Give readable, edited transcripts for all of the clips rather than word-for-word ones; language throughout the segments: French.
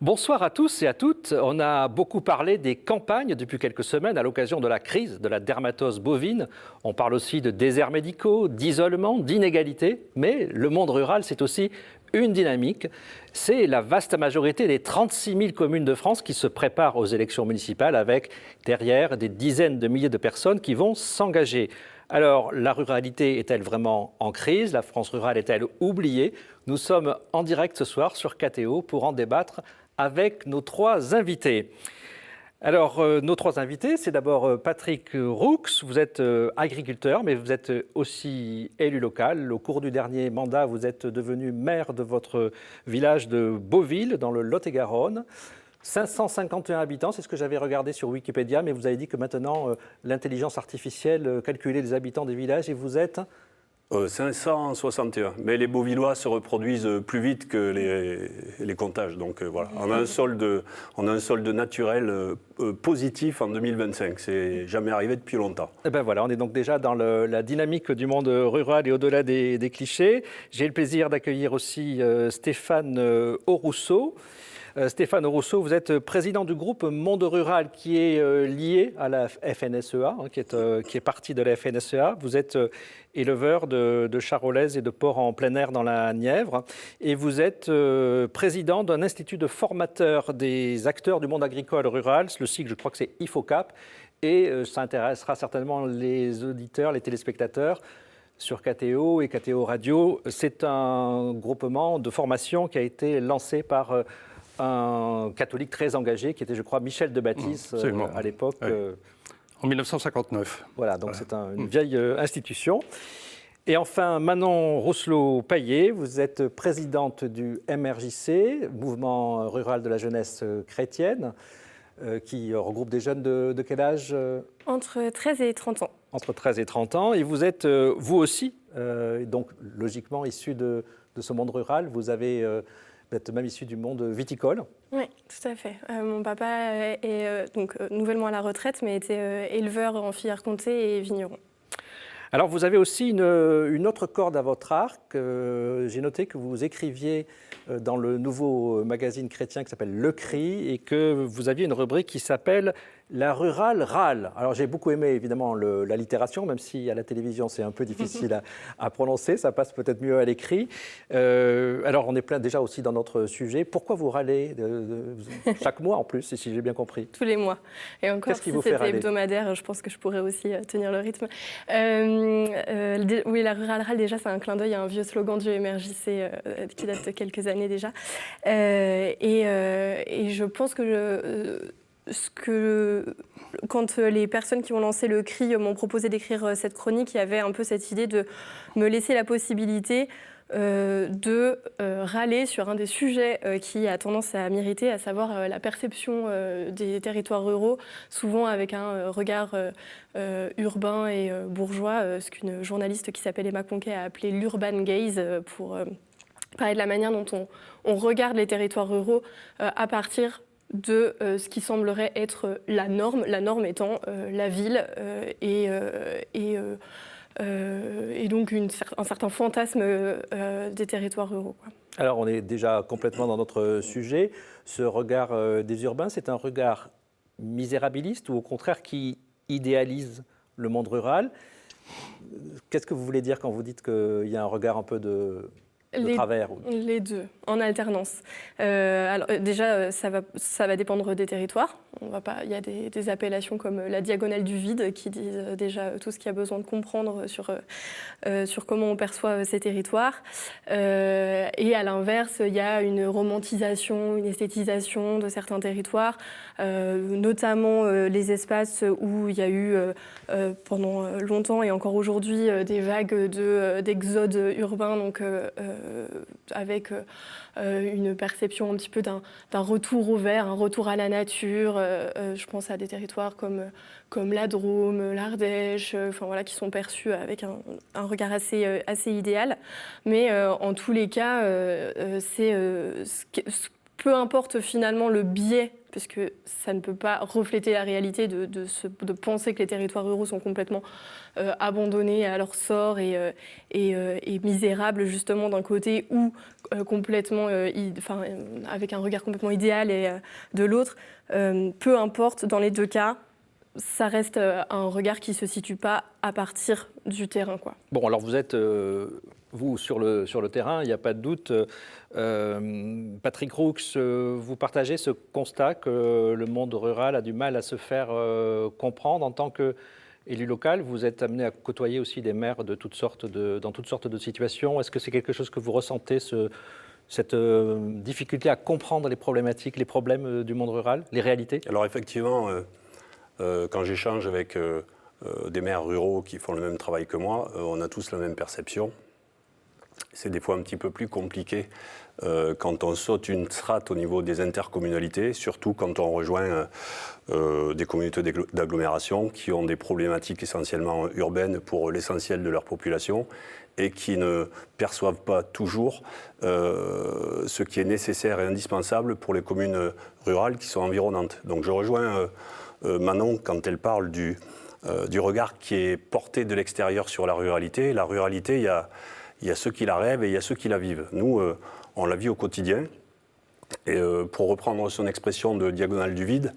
Bonsoir à tous et à toutes. On a beaucoup parlé des campagnes depuis quelques semaines à l'occasion de la crise de la dermatose bovine. On parle aussi de déserts médicaux, d'isolement, d'inégalités. Mais le monde rural, c'est aussi une dynamique. C'est la vaste majorité des 36 000 communes de France qui se préparent aux élections municipales avec derrière des dizaines de milliers de personnes qui vont s'engager. Alors, la ruralité est-elle vraiment en crise? La France rurale est-elle oubliée? Nous sommes en direct ce soir sur KTO pour en débattre avec nos trois invités. Alors, nos trois invités, c'est d'abord Patrick Roux. Vous êtes agriculteur, mais vous êtes aussi élu local. Au cours du dernier mandat, vous êtes devenu maire de votre village de Beauville, dans le Lot-et-Garonne. 551 habitants, c'est ce que j'avais regardé sur Wikipédia, mais vous avez dit que maintenant, l'intelligence artificielle calculait les habitants des villages et vous êtes 561. Mais les Beauvillois se reproduisent plus vite que les comptages. Donc voilà, on a un solde naturel positif en 2025. C'est jamais arrivé depuis longtemps. Et ben voilà, on est donc déjà dans la dynamique du monde rural et au-delà des clichés. J'ai le plaisir d'accueillir aussi Stéphane Aurousseau. Stéphane Aurousseau, vous êtes président du groupe Monde Rural qui est lié à la FNSEA, qui est partie de la FNSEA. Vous êtes éleveur de charolaises et de porcs en plein air dans la Nièvre. Et vous êtes président d'un institut de formateurs des acteurs du monde agricole rural. Le cycle, je crois que c'est IFOCAP. Et ça intéressera certainement les auditeurs, les téléspectateurs sur KTO et KTO Radio. C'est un groupement de formation qui a été lancé par un catholique très engagé qui était, je crois, Michel de Baptiste à l'époque. Oui. En 1959. Voilà, donc c'est une vieille institution. Et enfin, Manon Rousselot-Paillet, vous êtes présidente du MRJC, Mouvement rural de la jeunesse chrétienne, qui regroupe des jeunes de quel âge? Entre 13 et 30 ans. Entre 13 et 30 ans. Et vous êtes, vous aussi, donc logiquement issu de ce monde rural. Vous êtes même issu du monde viticole. Oui, tout à fait. Mon papa est donc nouvellement à la retraite, mais était éleveur en Filière-Comté et vigneron. Alors, vous avez aussi une autre corde à votre arc. J'ai noté que vous écriviez dans le nouveau magazine chrétien qui s'appelle Le Cri et que vous aviez une rubrique qui s'appelle La rurale râle. Alors, j'ai beaucoup aimé évidemment l'allitération, même si à la télévision c'est un peu difficile à prononcer. Ça passe peut-être mieux à l'écrit. Alors, on est plein déjà aussi dans notre sujet. Pourquoi vous râlez chaque mois en plus, si j'ai bien compris? Tous les mois. Et encore, si c'était hebdomadaire, je pense que je pourrais aussi tenir le rythme. Oui, la rurale râle, déjà, c'est un clin d'œil à un vieux slogan du MRJC qui date de quelques années déjà. Et je pense que quand les personnes qui ont lancé le CRI m'ont proposé d'écrire cette chronique, il y avait un peu cette idée de me laisser la possibilité de râler sur un des sujets qui a tendance à m'irriter, à savoir la perception des territoires ruraux, souvent avec un regard urbain et bourgeois, ce qu'une journaliste qui s'appelle Emma Conquet a appelé l'urban gaze, pour parler de la manière dont on regarde les territoires ruraux à partir de ce qui semblerait être la norme étant la ville et donc un certain fantasme des territoires ruraux, quoi. Alors, on est déjà complètement dans notre sujet. Ce regard des urbains, c'est un regard misérabiliste ou au contraire qui idéalise le monde rural? Qu'est-ce que vous voulez dire quand vous dites qu'il y a un regard un peu de travers? Les deux, en alternance. Alors, déjà, ça va dépendre des territoires. Il y a des appellations comme la diagonale du vide qui disent déjà tout ce qu'il y a besoin de comprendre sur comment on perçoit ces territoires. Et à l'inverse, il y a une romantisation, une esthétisation de certains territoires, notamment les espaces où il y a eu pendant longtemps et encore aujourd'hui des vagues d'exode urbain, donc avec une perception un petit peu d'un retour au vert, un retour à la nature. Je pense à des territoires comme la Drôme, l'Ardèche, voilà, qui sont perçus avec un regard assez idéal. Mais en tous les cas, peu importe finalement le biais puisque ça ne peut pas refléter la réalité de penser que les territoires ruraux sont complètement abandonnés à leur sort et misérables justement d'un côté ou complètement, avec un regard complètement idéal et de l'autre. Peu importe, dans les deux cas, ça reste un regard qui ne se situe pas à partir du terrain, quoi. Bon, alors vous êtes, vous, sur le terrain, il n'y a pas de doute. Patrick Roux, vous partagez ce constat que le monde rural a du mal à se faire comprendre en tant qu'élu local. Vous êtes amené à côtoyer aussi des maires dans toutes sortes de situations. Est-ce que c'est quelque chose que vous ressentez, cette difficulté à comprendre les problématiques, les problèmes du monde rural, les réalités? Alors effectivement, quand j'échange avec des maires ruraux qui font le même travail que moi, on a tous la même perception. C'est des fois un petit peu plus compliqué quand on saute une strate au niveau des intercommunalités, surtout quand on rejoint des communautés d'agglomération qui ont des problématiques essentiellement urbaines pour l'essentiel de leur population et qui ne perçoivent pas toujours ce qui est nécessaire et indispensable pour les communes rurales qui sont environnantes. Donc je rejoins Manon quand elle parle du regard qui est porté de l'extérieur sur la ruralité. La ruralité, il y a ceux qui la rêvent et il y a ceux qui la vivent. Nous, on la vit au quotidien. Et pour reprendre son expression de diagonale du vide,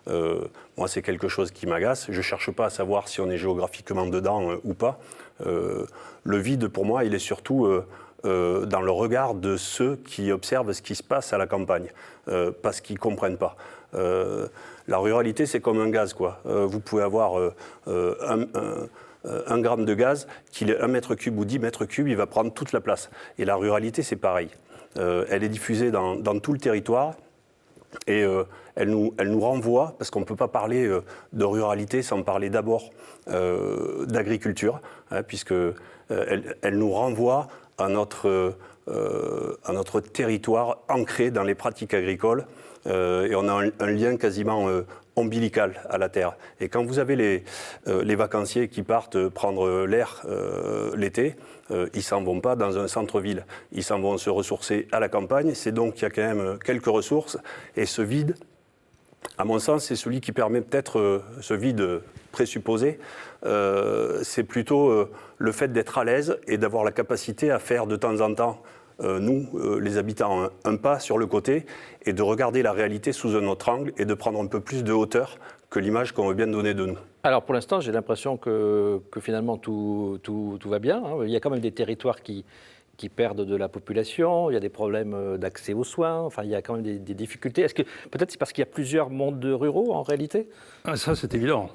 moi, c'est quelque chose qui m'agace. Je ne cherche pas à savoir si on est géographiquement dedans ou pas. Le vide, pour moi, il est surtout dans le regard de ceux qui observent ce qui se passe à la campagne, parce qu'ils ne comprennent pas. La ruralité, c'est comme un gaz, quoi. Vous pouvez avoir un gramme de gaz, qu'il est 1 mètre cube ou 10 mètres cubes, il va prendre toute la place. Et la ruralité, c'est pareil. Elle est diffusée dans tout le territoire et elle nous renvoie, parce qu'on ne peut pas parler de ruralité sans parler d'abord d'agriculture, puisque elle nous renvoie à notre territoire ancré dans les pratiques agricoles et on a un lien quasiment ombilical à la terre. Et quand vous avez les vacanciers qui partent prendre l'air l'été, ils ne s'en vont pas dans un centre-ville. Ils s'en vont se ressourcer à la campagne. C'est donc qu'il y a quand même quelques ressources. Et ce vide, à mon sens, c'est celui qui permet peut-être, ce vide présupposé, c'est plutôt le fait d'être à l'aise et d'avoir la capacité à faire de temps en temps, nous, les habitants, un pas sur le côté et de regarder la réalité sous un autre angle et de prendre un peu plus de hauteur que l'image qu'on veut bien donner de nous. Alors pour l'instant, j'ai l'impression que finalement tout va bien. Il y a quand même des territoires qui perdent de la population, il y a des problèmes d'accès aux soins, enfin il y a quand même des difficultés. Est-ce que peut-être c'est parce qu'il y a plusieurs mondes ruraux en réalité ? Ça c'est évident.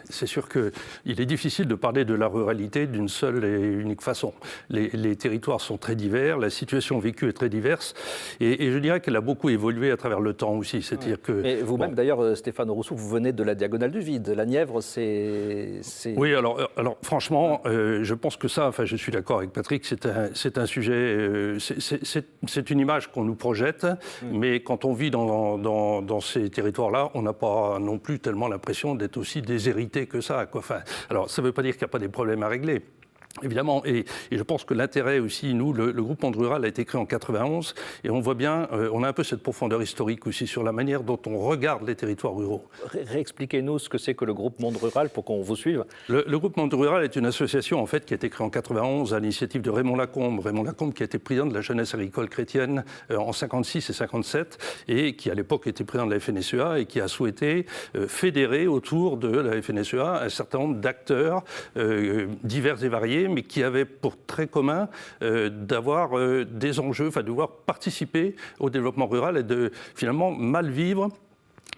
C'est sûr qu'il est difficile de parler de la ruralité d'une seule et unique façon. Les territoires sont très divers, la situation vécue est très diverse, et je dirais qu'elle a beaucoup évolué à travers le temps aussi. C'est-à-dire que, et vous-même, d'ailleurs, Stéphane Rousseau, vous venez de la diagonale du vide. La Nièvre, c'est... Oui, alors franchement, je pense que ça, enfin, je suis d'accord avec Patrick, c'est un sujet, c'est une image qu'on nous projette, mais quand on vit dans ces territoires-là, on n'a pas non plus tellement l'impression d'être aussi déshérité que ça, quoi. Enfin, alors, ça ne veut pas dire qu'il n'y a pas des problèmes à régler. Évidemment, et je pense que l'intérêt aussi, nous, le groupe Monde Rural a été créé en 91, et on voit bien, on a un peu cette profondeur historique aussi sur la manière dont on regarde les territoires ruraux. Réexpliquez-nous ce que c'est que le groupe Monde Rural pour qu'on vous suive. Le groupe Monde Rural est une association en fait qui a été créée en 91 à l'initiative de Raymond Lacombe. Raymond Lacombe qui a été président de la jeunesse agricole chrétienne en 56 et 57, et qui à l'époque était président de la FNSEA et qui a souhaité fédérer autour de la FNSEA un certain nombre d'acteurs divers et variés, mais qui avaient pour trait commun d'avoir des enjeux, enfin de devoir participer au développement rural et de finalement mal vivre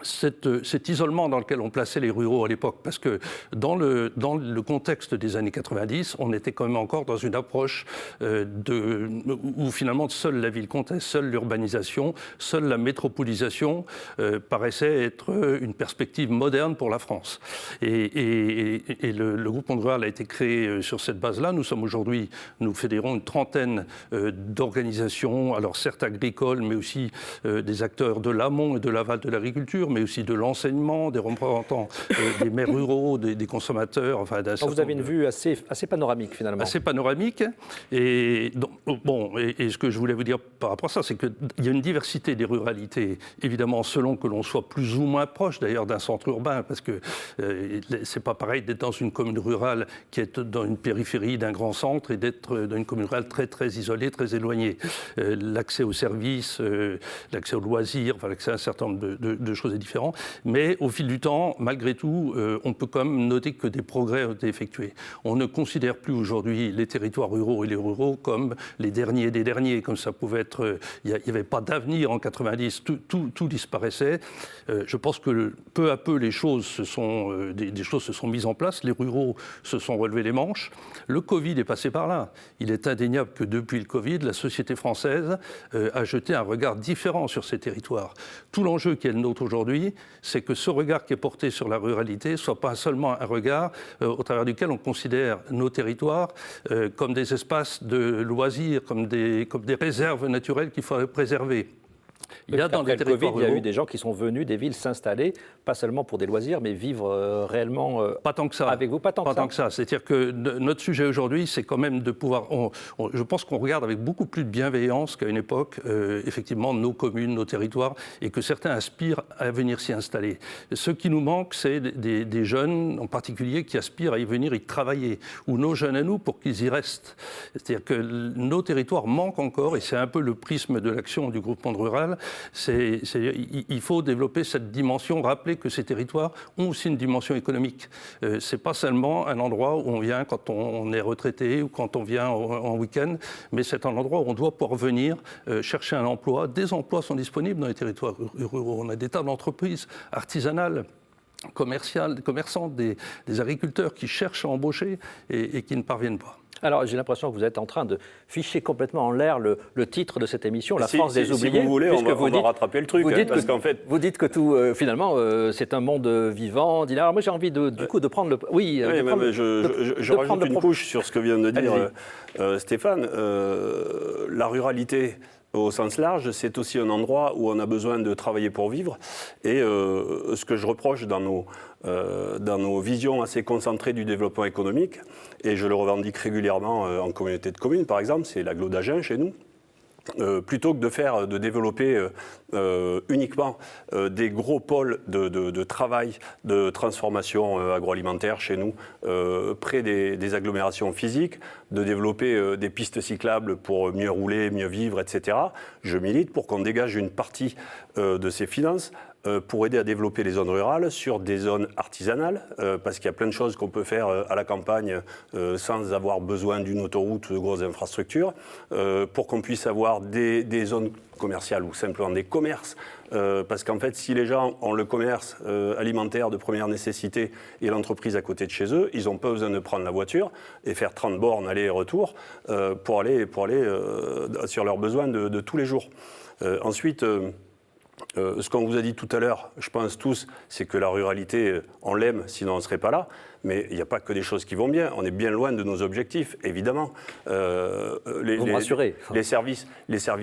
cet isolement dans lequel on plaçait les ruraux à l'époque, parce que dans le contexte des années 90, on était quand même encore dans une approche où finalement seule la ville comptait, seule l'urbanisation, seule la métropolisation paraissait être une perspective moderne pour la France. Et le groupe Monde Rural a été créé sur cette base-là. Nous sommes aujourd'hui, nous fédérons une trentaine d'organisations, alors certes agricoles, mais aussi des acteurs de l'amont et de l'aval de l'agriculture, l'agriculture, mais aussi de l'enseignement, des représentants des maires ruraux, des consommateurs. Enfin, vous avez une vue assez panoramique, finalement. Assez panoramique. Et, donc, et ce que je voulais vous dire par rapport à ça, c'est qu'il y a une diversité des ruralités, évidemment, selon que l'on soit plus ou moins proche, d'ailleurs, d'un centre urbain, parce que c'est pas pareil d'être dans une commune rurale qui est dans une périphérie d'un grand centre et d'être dans une commune rurale très, très isolée, très éloignée. L'accès aux services, l'accès aux loisirs, enfin, l'accès à un certain nombre de choses est différent. Mais au fil du temps, malgré tout, on peut quand même noter que des progrès ont été effectués. On ne considère plus aujourd'hui les territoires ruraux et les ruraux comme les derniers des derniers, comme ça pouvait être. Il n'y avait pas d'avenir en 90, tout disparaissait. Je pense que peu à peu, des choses se sont mises en place. Les ruraux se sont relevés les manches. Le Covid est passé par là. Il est indéniable que depuis le Covid, la société française a jeté un regard différent sur ces territoires. Tout l'enjeu qui est le nôtre aujourd'hui, c'est que ce regard qui est porté sur la ruralité ne soit pas seulement un regard au travers duquel on considère nos territoires comme des espaces de loisirs, comme des réserves naturelles qu'il faudrait préserver. Il y a dans les territoires ruraux, il y a eu des gens qui sont venus des villes s'installer, pas seulement pour des loisirs, mais vivre réellement pas tant que ça. Avec vous. Pas tant que ça. C'est-à-dire que notre sujet aujourd'hui, c'est quand même de pouvoir... je pense qu'on regarde avec beaucoup plus de bienveillance qu'à une époque, effectivement, nos communes, nos territoires, et que certains aspirent à venir s'y installer. Ce qui nous manque, c'est des jeunes, en particulier, qui aspirent à y venir y travailler, ou nos jeunes à nous, pour qu'ils y restent. C'est-à-dire que nos territoires manquent encore, et c'est un peu le prisme de l'action du groupement rural. Il faut développer cette dimension, rappeler que ces territoires ont aussi une dimension économique. Ce n'est pas seulement un endroit où on vient quand on est retraité ou quand on vient en week-end, mais c'est un endroit où on doit pouvoir venir chercher un emploi. Des emplois sont disponibles dans les territoires ruraux. On a des tas d'entreprises artisanales, commerçantes, des agriculteurs qui cherchent à embaucher et qui ne parviennent pas. Alors, j'ai l'impression que vous êtes en train de ficher complètement en l'air le titre de cette émission, La France des oubliés. Si vous voulez, on va rattraper le truc. Parce qu'en fait... Vous dites que tout, finalement, c'est un monde vivant. Alors, moi, j'ai envie du coup de prendre le... Oui, je rajoute une couche sur ce que vient de dire Stéphane. La ruralité... Au sens large, c'est aussi un endroit où on a besoin de travailler pour vivre. Et ce que je reproche dans nos visions assez concentrées du développement économique, et je le revendique régulièrement en communauté de communes, par exemple, c'est l'agglo d'Agen chez nous. Plutôt que de développer uniquement des gros pôles de travail, de transformation agroalimentaire chez nous, près des agglomérations physiques, de développer des pistes cyclables pour mieux rouler, mieux vivre, etc. Je milite pour qu'on dégage une partie de ces finances pour aider à développer les zones rurales sur des zones artisanales, parce qu'il y a plein de choses qu'on peut faire à la campagne sans avoir besoin d'une autoroute ou de grosses infrastructures, pour qu'on puisse avoir des zones commerciales ou simplement des commerces, parce qu'en fait, si les gens ont le commerce alimentaire de première nécessité et l'entreprise à côté de chez eux, ils n'ont pas besoin de prendre la voiture et faire 30 bornes aller et retour pour aller sur leurs besoins de tous les jours. Ensuite... ce qu'on vous a dit tout à l'heure, je pense tous, c'est que la ruralité, on l'aime, sinon on ne serait pas là. Mais il n'y a pas que des choses qui vont bien. On est bien loin de nos objectifs, évidemment. Vous me rassurez. Les services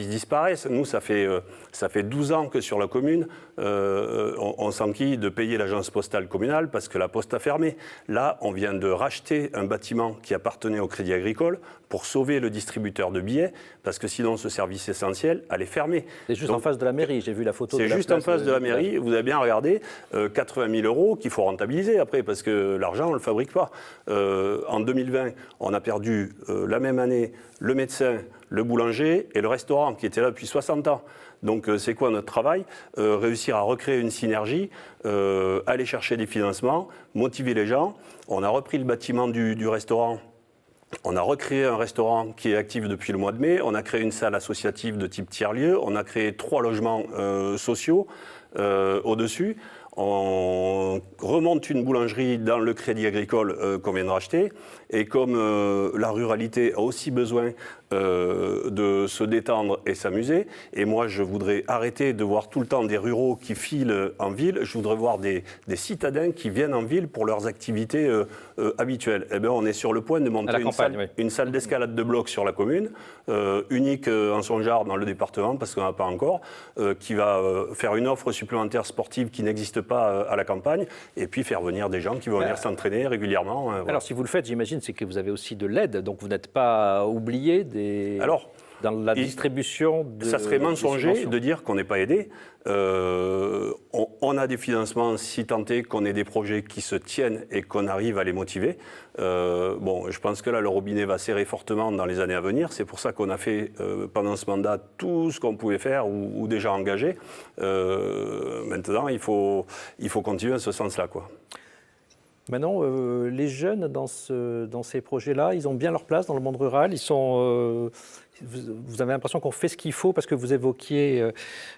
disparaissent. Nous, ça fait 12 ans que sur la commune, on s'enquille de payer l'agence postale communale parce que la poste a fermé. Là, on vient de racheter un bâtiment qui appartenait au Crédit Agricole pour sauver le distributeur de billets, parce que sinon, ce service essentiel allait fermer. C'est juste en face de la mairie, j'ai vu la photo. C'est juste en face de la mairie, vous avez bien regardé, 80 000 € qu'il faut rentabiliser après, parce que l'argent, on ne le fabrique pas. En 2020, on a perdu la même année le médecin, le boulanger et le restaurant, qui étaient là depuis 60 ans. Donc c'est quoi notre travail ? Réussir à recréer une synergie, aller chercher des financements, motiver les gens. On a repris le bâtiment du restaurant. On a recréé un restaurant qui est actif depuis le mois de mai. On a créé une salle associative de type tiers-lieu. On a créé 3 logements sociaux au-dessus. On remonte une boulangerie dans le Crédit Agricole qu'on vient de racheter. Et comme la ruralité a aussi besoin de se détendre et s'amuser. Et moi, je voudrais arrêter de voir tout le temps des ruraux qui filent en ville. Je voudrais voir des citadins qui viennent en ville pour leurs activités habituelles. Eh bien, on est sur le point de monter une salle d'escalade de blocs sur la commune, unique en son genre dans le département, parce qu'on n'a pas encore, qui va faire une offre supplémentaire sportive qui n'existe pas à la campagne, et puis faire venir des gens qui vont venir s'entraîner régulièrement. Voilà. Alors, si vous le faites, j'imagine, c'est que vous avez aussi de l'aide, donc vous n'êtes pas oublié dans la distribution de... Ça serait mensonger de dire qu'on n'est pas aidé. On a des financements si tant est qu'on ait des projets qui se tiennent et qu'on arrive à les motiver. Je pense que là, le robinet va serrer fortement dans les années à venir. C'est pour ça qu'on a fait pendant ce mandat tout ce qu'on pouvait faire ou déjà engagé. Maintenant, il faut continuer à ce sens-là, quoi. Maintenant, les jeunes dans ces projets-là, ils ont bien leur place dans le monde rural. Vous avez l'impression qu'on fait ce qu'il faut, parce que vous évoquiez,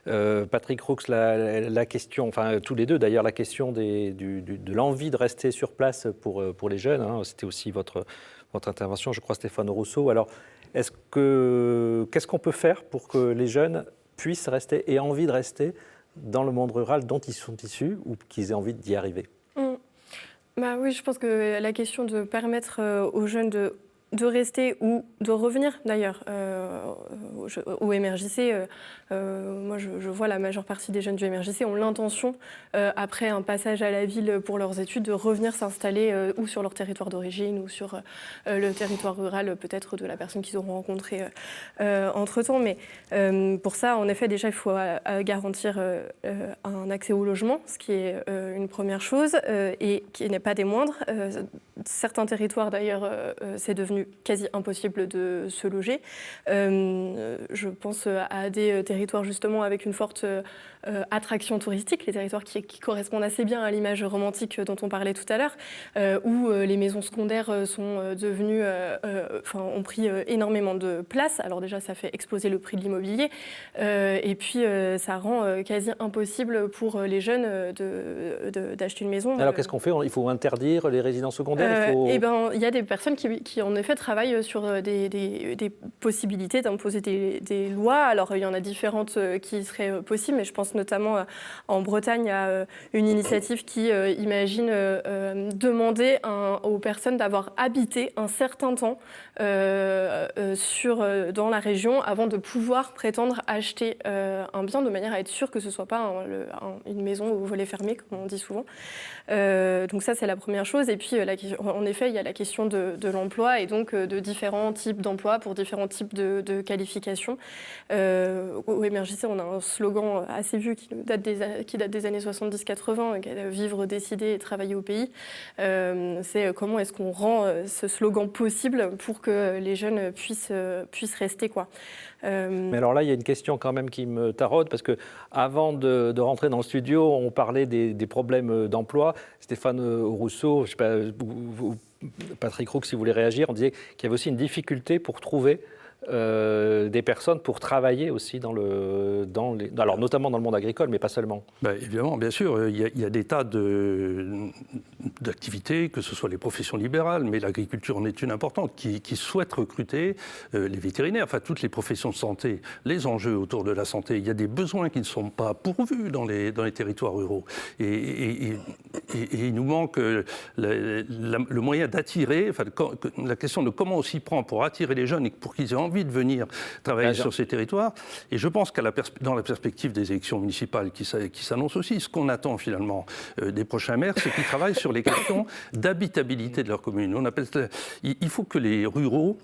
Patrick Roux, la question, enfin tous les deux d'ailleurs, la question de l'envie de rester sur place pour les jeunes. Hein. C'était aussi votre intervention, je crois, Stéphane Rousseau. Alors, qu'est-ce qu'on peut faire pour que les jeunes puissent rester et aient envie de rester dans le monde rural dont ils sont issus, ou qu'ils aient envie d'y arriver? Oui, je pense que la question de permettre aux jeunes de rester ou de revenir d'ailleurs au MRJC. Moi, je vois la majeure partie des jeunes du MRJC ont l'intention, après un passage à la ville pour leurs études, de revenir s'installer ou sur leur territoire d'origine ou sur le territoire rural, peut-être de la personne qu'ils auront rencontrée entre-temps. Mais pour ça, en effet, déjà, il faut garantir un accès au logement, ce qui est une première chose et qui n'est pas des moindres. Certains territoires, d'ailleurs, c'est devenu quasi impossible de se loger. Je pense à des territoires justement avec une forte attraction touristique, les territoires qui correspondent assez bien à l'image romantique dont on parlait tout à l'heure, où les maisons secondaires sont devenues, ont pris énormément de place. Alors déjà, ça fait exploser le prix de l'immobilier, et puis ça rend quasi impossible pour les jeunes d'acheter une maison. Alors qu'est-ce qu'on fait? Il faut interdire les résidences secondaires? Il y a des personnes qui en effet travaillent sur des possibilités d'imposer des lois. Alors il y en a différentes qui seraient possibles, mais je pense notamment en Bretagne à une initiative qui imagine demander aux personnes d'avoir habité un certain temps dans la région avant de pouvoir prétendre acheter un bien, de manière à être sûr que ce ne soit pas une maison au volet fermé, comme on dit souvent. Donc ça, c'est la première chose. Et puis, en effet, il y a la question de l'emploi et donc de différents types d'emplois pour différents types de qualifications. Au MRJC, on a un slogan assez vieux qui date des années 70-80, vivre, décider et travailler au pays. C'est comment est-ce qu'on rend ce slogan possible pour que les jeunes puissent rester, quoi. Mais alors là, il y a une question quand même qui me taraude, parce qu'avant de rentrer dans le studio, on parlait des problèmes d'emploi. Stéphane Rousseau, je ne sais pas, Patrick Roux, si vous voulez réagir, on disait qu'il y avait aussi une difficulté pour trouver des personnes pour travailler aussi alors notamment dans le monde agricole, mais pas seulement. Évidemment, bien sûr, il y a des tas d'activités, que ce soit les professions libérales, mais l'agriculture en est une importante, qui souhaitent recruter les vétérinaires, enfin toutes les professions de santé, les enjeux autour de la santé. Il y a des besoins qui ne sont pas pourvus dans les territoires ruraux. Et il nous manque le moyen d'attirer, la question de comment on s'y prend pour attirer les jeunes et pour qu'ils aient envie de venir travailler sur ces territoires. Et je pense dans la perspective des élections municipales qui s'annoncent aussi, ce qu'on attend finalement des prochains maires, c'est qu'ils travaillent sur les questions d'habitabilité de leur commune. Il faut que les ruraux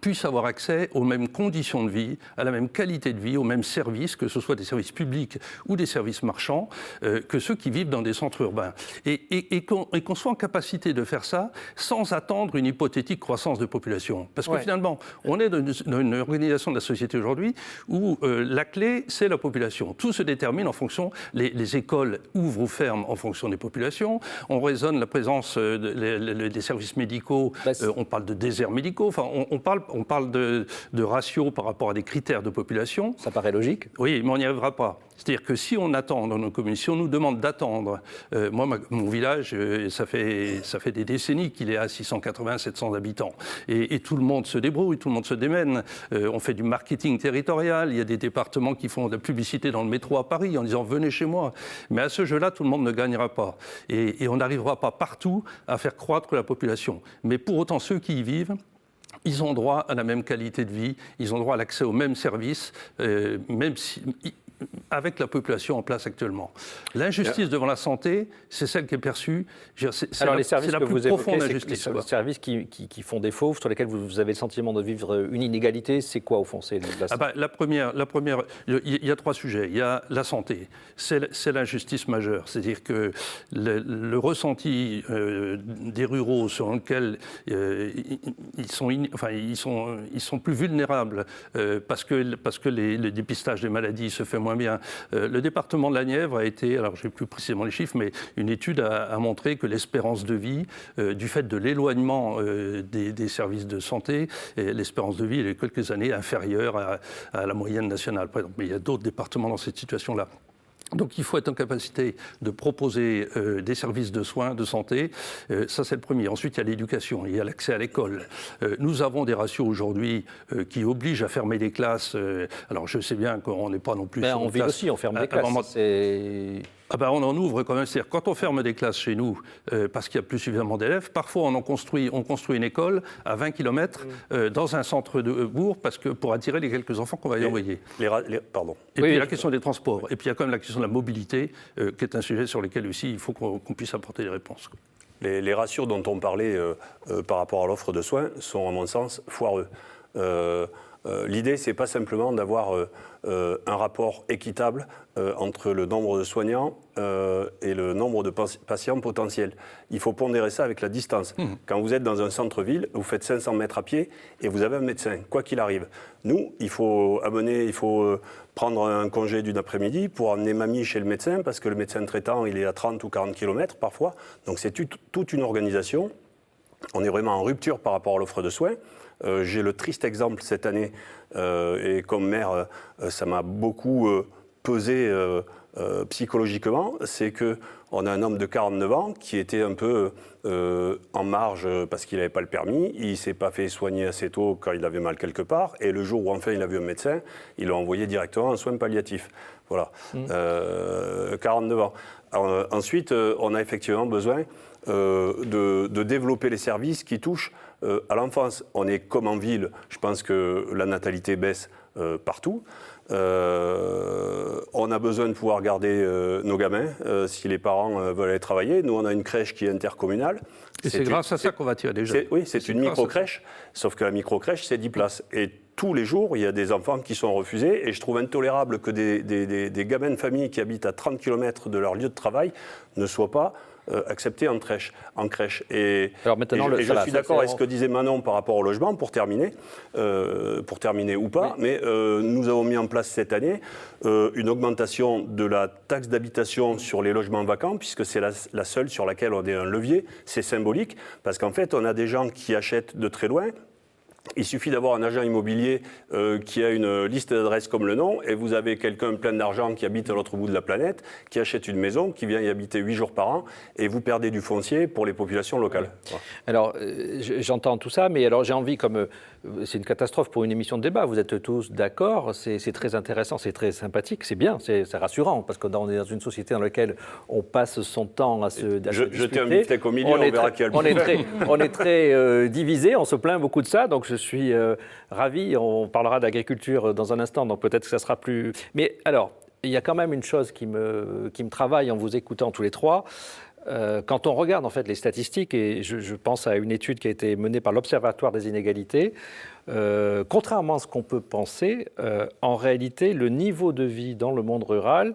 puissent avoir accès aux mêmes conditions de vie, à la même qualité de vie, aux mêmes services, que ce soit des services publics ou des services marchands, que ceux qui vivent dans des centres urbains. Et qu'on soit en capacité de faire ça sans attendre une hypothétique croissance de population. Parce que finalement, on est dans une organisation de la société aujourd'hui où la clé, c'est la population. Tout se détermine en fonction, les écoles ouvrent ou ferment en fonction des populations, on raisonne la présence des services médicaux, on parle de déserts médicaux, enfin on parle parle de ratio par rapport à des critères de population. Ça paraît logique. Oui, mais on n'y arrivera pas. C'est-à-dire que si on attend dans nos communes, si on nous demande d'attendre, moi, mon village, ça fait des décennies qu'il est à 680, 700 habitants. Et tout le monde se débrouille, tout le monde se démène. On fait du marketing territorial. Il y a des départements qui font de la publicité dans le métro à Paris en disant « venez chez moi ». Mais à ce jeu-là, tout le monde ne gagnera pas. Et on n'arrivera pas partout à faire croître la population. Mais pour autant, ceux qui y vivent, ils ont droit à la même qualité de vie, ils ont droit à l'accès aux mêmes services, même si... avec la population en place actuellement. L'injustice devant la santé, c'est celle qui est perçue. C'est Alors les services la que plus vous profonde évoquez, injustice. c'est les services qui font défaut, sur lesquels vous avez le sentiment de vivre une inégalité. C'est quoi au fond? La première, il y a 3 sujets. Il y a la santé, c'est l'injustice majeure. C'est-à-dire que le ressenti des ruraux sur lequel ils sont plus vulnérables parce que le dépistage des maladies se fait moins bien. Le département de la Nièvre a été, alors je n'ai plus précisément les chiffres, mais une étude a montré que l'espérance de vie, du fait de l'éloignement des services de santé, l'espérance de vie est quelques années inférieure à la moyenne nationale, par exemple. Mais il y a d'autres départements dans cette situation-là. Donc il faut être en capacité de proposer des services de soins, de santé. Ça, c'est le premier. Ensuite, il y a l'éducation, il y a l'accès à l'école. Nous avons des ratios aujourd'hui qui obligent à fermer des classes. Alors je sais bien qu'on n'est pas non plus... En ville aussi, on ferme des classes. On en ouvre quand même. C'est-à-dire, quand on ferme des classes chez nous parce qu'il n'y a plus suffisamment d'élèves, parfois on construit une école à 20 km dans un centre de bourg pour attirer les quelques enfants qu'on va y envoyer. Pardon. Et puis la question des transports. Et puis il y a quand même la question de la mobilité qui est un sujet sur lequel aussi il faut qu'on puisse apporter des réponses. Les ratios dont on parlait par rapport à l'offre de soins sont, à mon sens, foireux. L'idée, c'est pas simplement d'avoir un rapport équitable entre le nombre de soignants et le nombre de patients potentiels. Il faut pondérer ça avec la distance. Quand vous êtes dans un centre-ville, vous faites 500 mètres à pied et vous avez un médecin, quoi qu'il arrive. Nous, il faut prendre un congé d'une après-midi pour emmener mamie chez le médecin parce que le médecin traitant, il est à 30 ou 40 km parfois. Donc c'est toute une organisation. On est vraiment en rupture par rapport à l'offre de soins. J'ai le triste exemple cette année, et comme maire, ça m'a beaucoup pesé psychologiquement, c'est qu'on a un homme de 49 ans qui était un peu en marge parce qu'il n'avait pas le permis, il ne s'est pas fait soigner assez tôt quand il avait mal quelque part, et le jour où enfin il a vu un médecin, il l'a envoyé directement en soins palliatifs. Voilà, 49 ans. Alors, ensuite, on a effectivement besoin de développer les services qui touchent à l'enfance. On est comme en ville, je pense que la natalité baisse partout. On a besoin de pouvoir garder nos gamins si les parents veulent aller travailler. Nous, on a une crèche qui est intercommunale. Et c'est grâce à ça qu'on va tirer des jeunes. Oui, c'est une micro-crèche, sauf que la micro-crèche, c'est 10 places. Et tous les jours, il y a des enfants qui sont refusés. Et je trouve intolérable que des gamins de famille qui habitent à 30 km de leur lieu de travail ne soient pas acceptés en crèche. Alors maintenant, je suis d'accord avec ce que disait Manon par rapport au logement, pour terminer ou pas, oui. Mais nous avons mis en place cette année une augmentation de la taxe d'habitation sur les logements vacants, puisque c'est la seule sur laquelle on a un levier. C'est symbolique, parce qu'en fait, on a des gens qui achètent de très loin. Il suffit d'avoir un agent immobilier qui a une liste d'adresses comme le nom, et vous avez quelqu'un plein d'argent qui habite à l'autre bout de la planète, qui achète une maison, qui vient y habiter 8 jours par an, et vous perdez du foncier pour les populations locales. Voilà. Alors, j'entends tout ça, mais alors j'ai envie, c'est une catastrophe pour une émission de débat, vous êtes tous d'accord, c'est très intéressant, c'est très sympathique, c'est bien, c'est rassurant, parce qu'on est dans une société dans laquelle on passe son temps à se jeter un beefsteak au milieu, on verra qui a le plus. On est très divisés, on se plaint beaucoup de ça, donc je suis ravi. On parlera d'agriculture dans un instant, donc peut-être que ça sera plus... Mais alors, il y a quand même une chose qui me travaille en vous écoutant tous les trois. Quand on regarde en fait les statistiques, et je pense à une étude qui a été menée par l'Observatoire des inégalités, contrairement à ce qu'on peut penser, en réalité, le niveau de vie dans le monde rural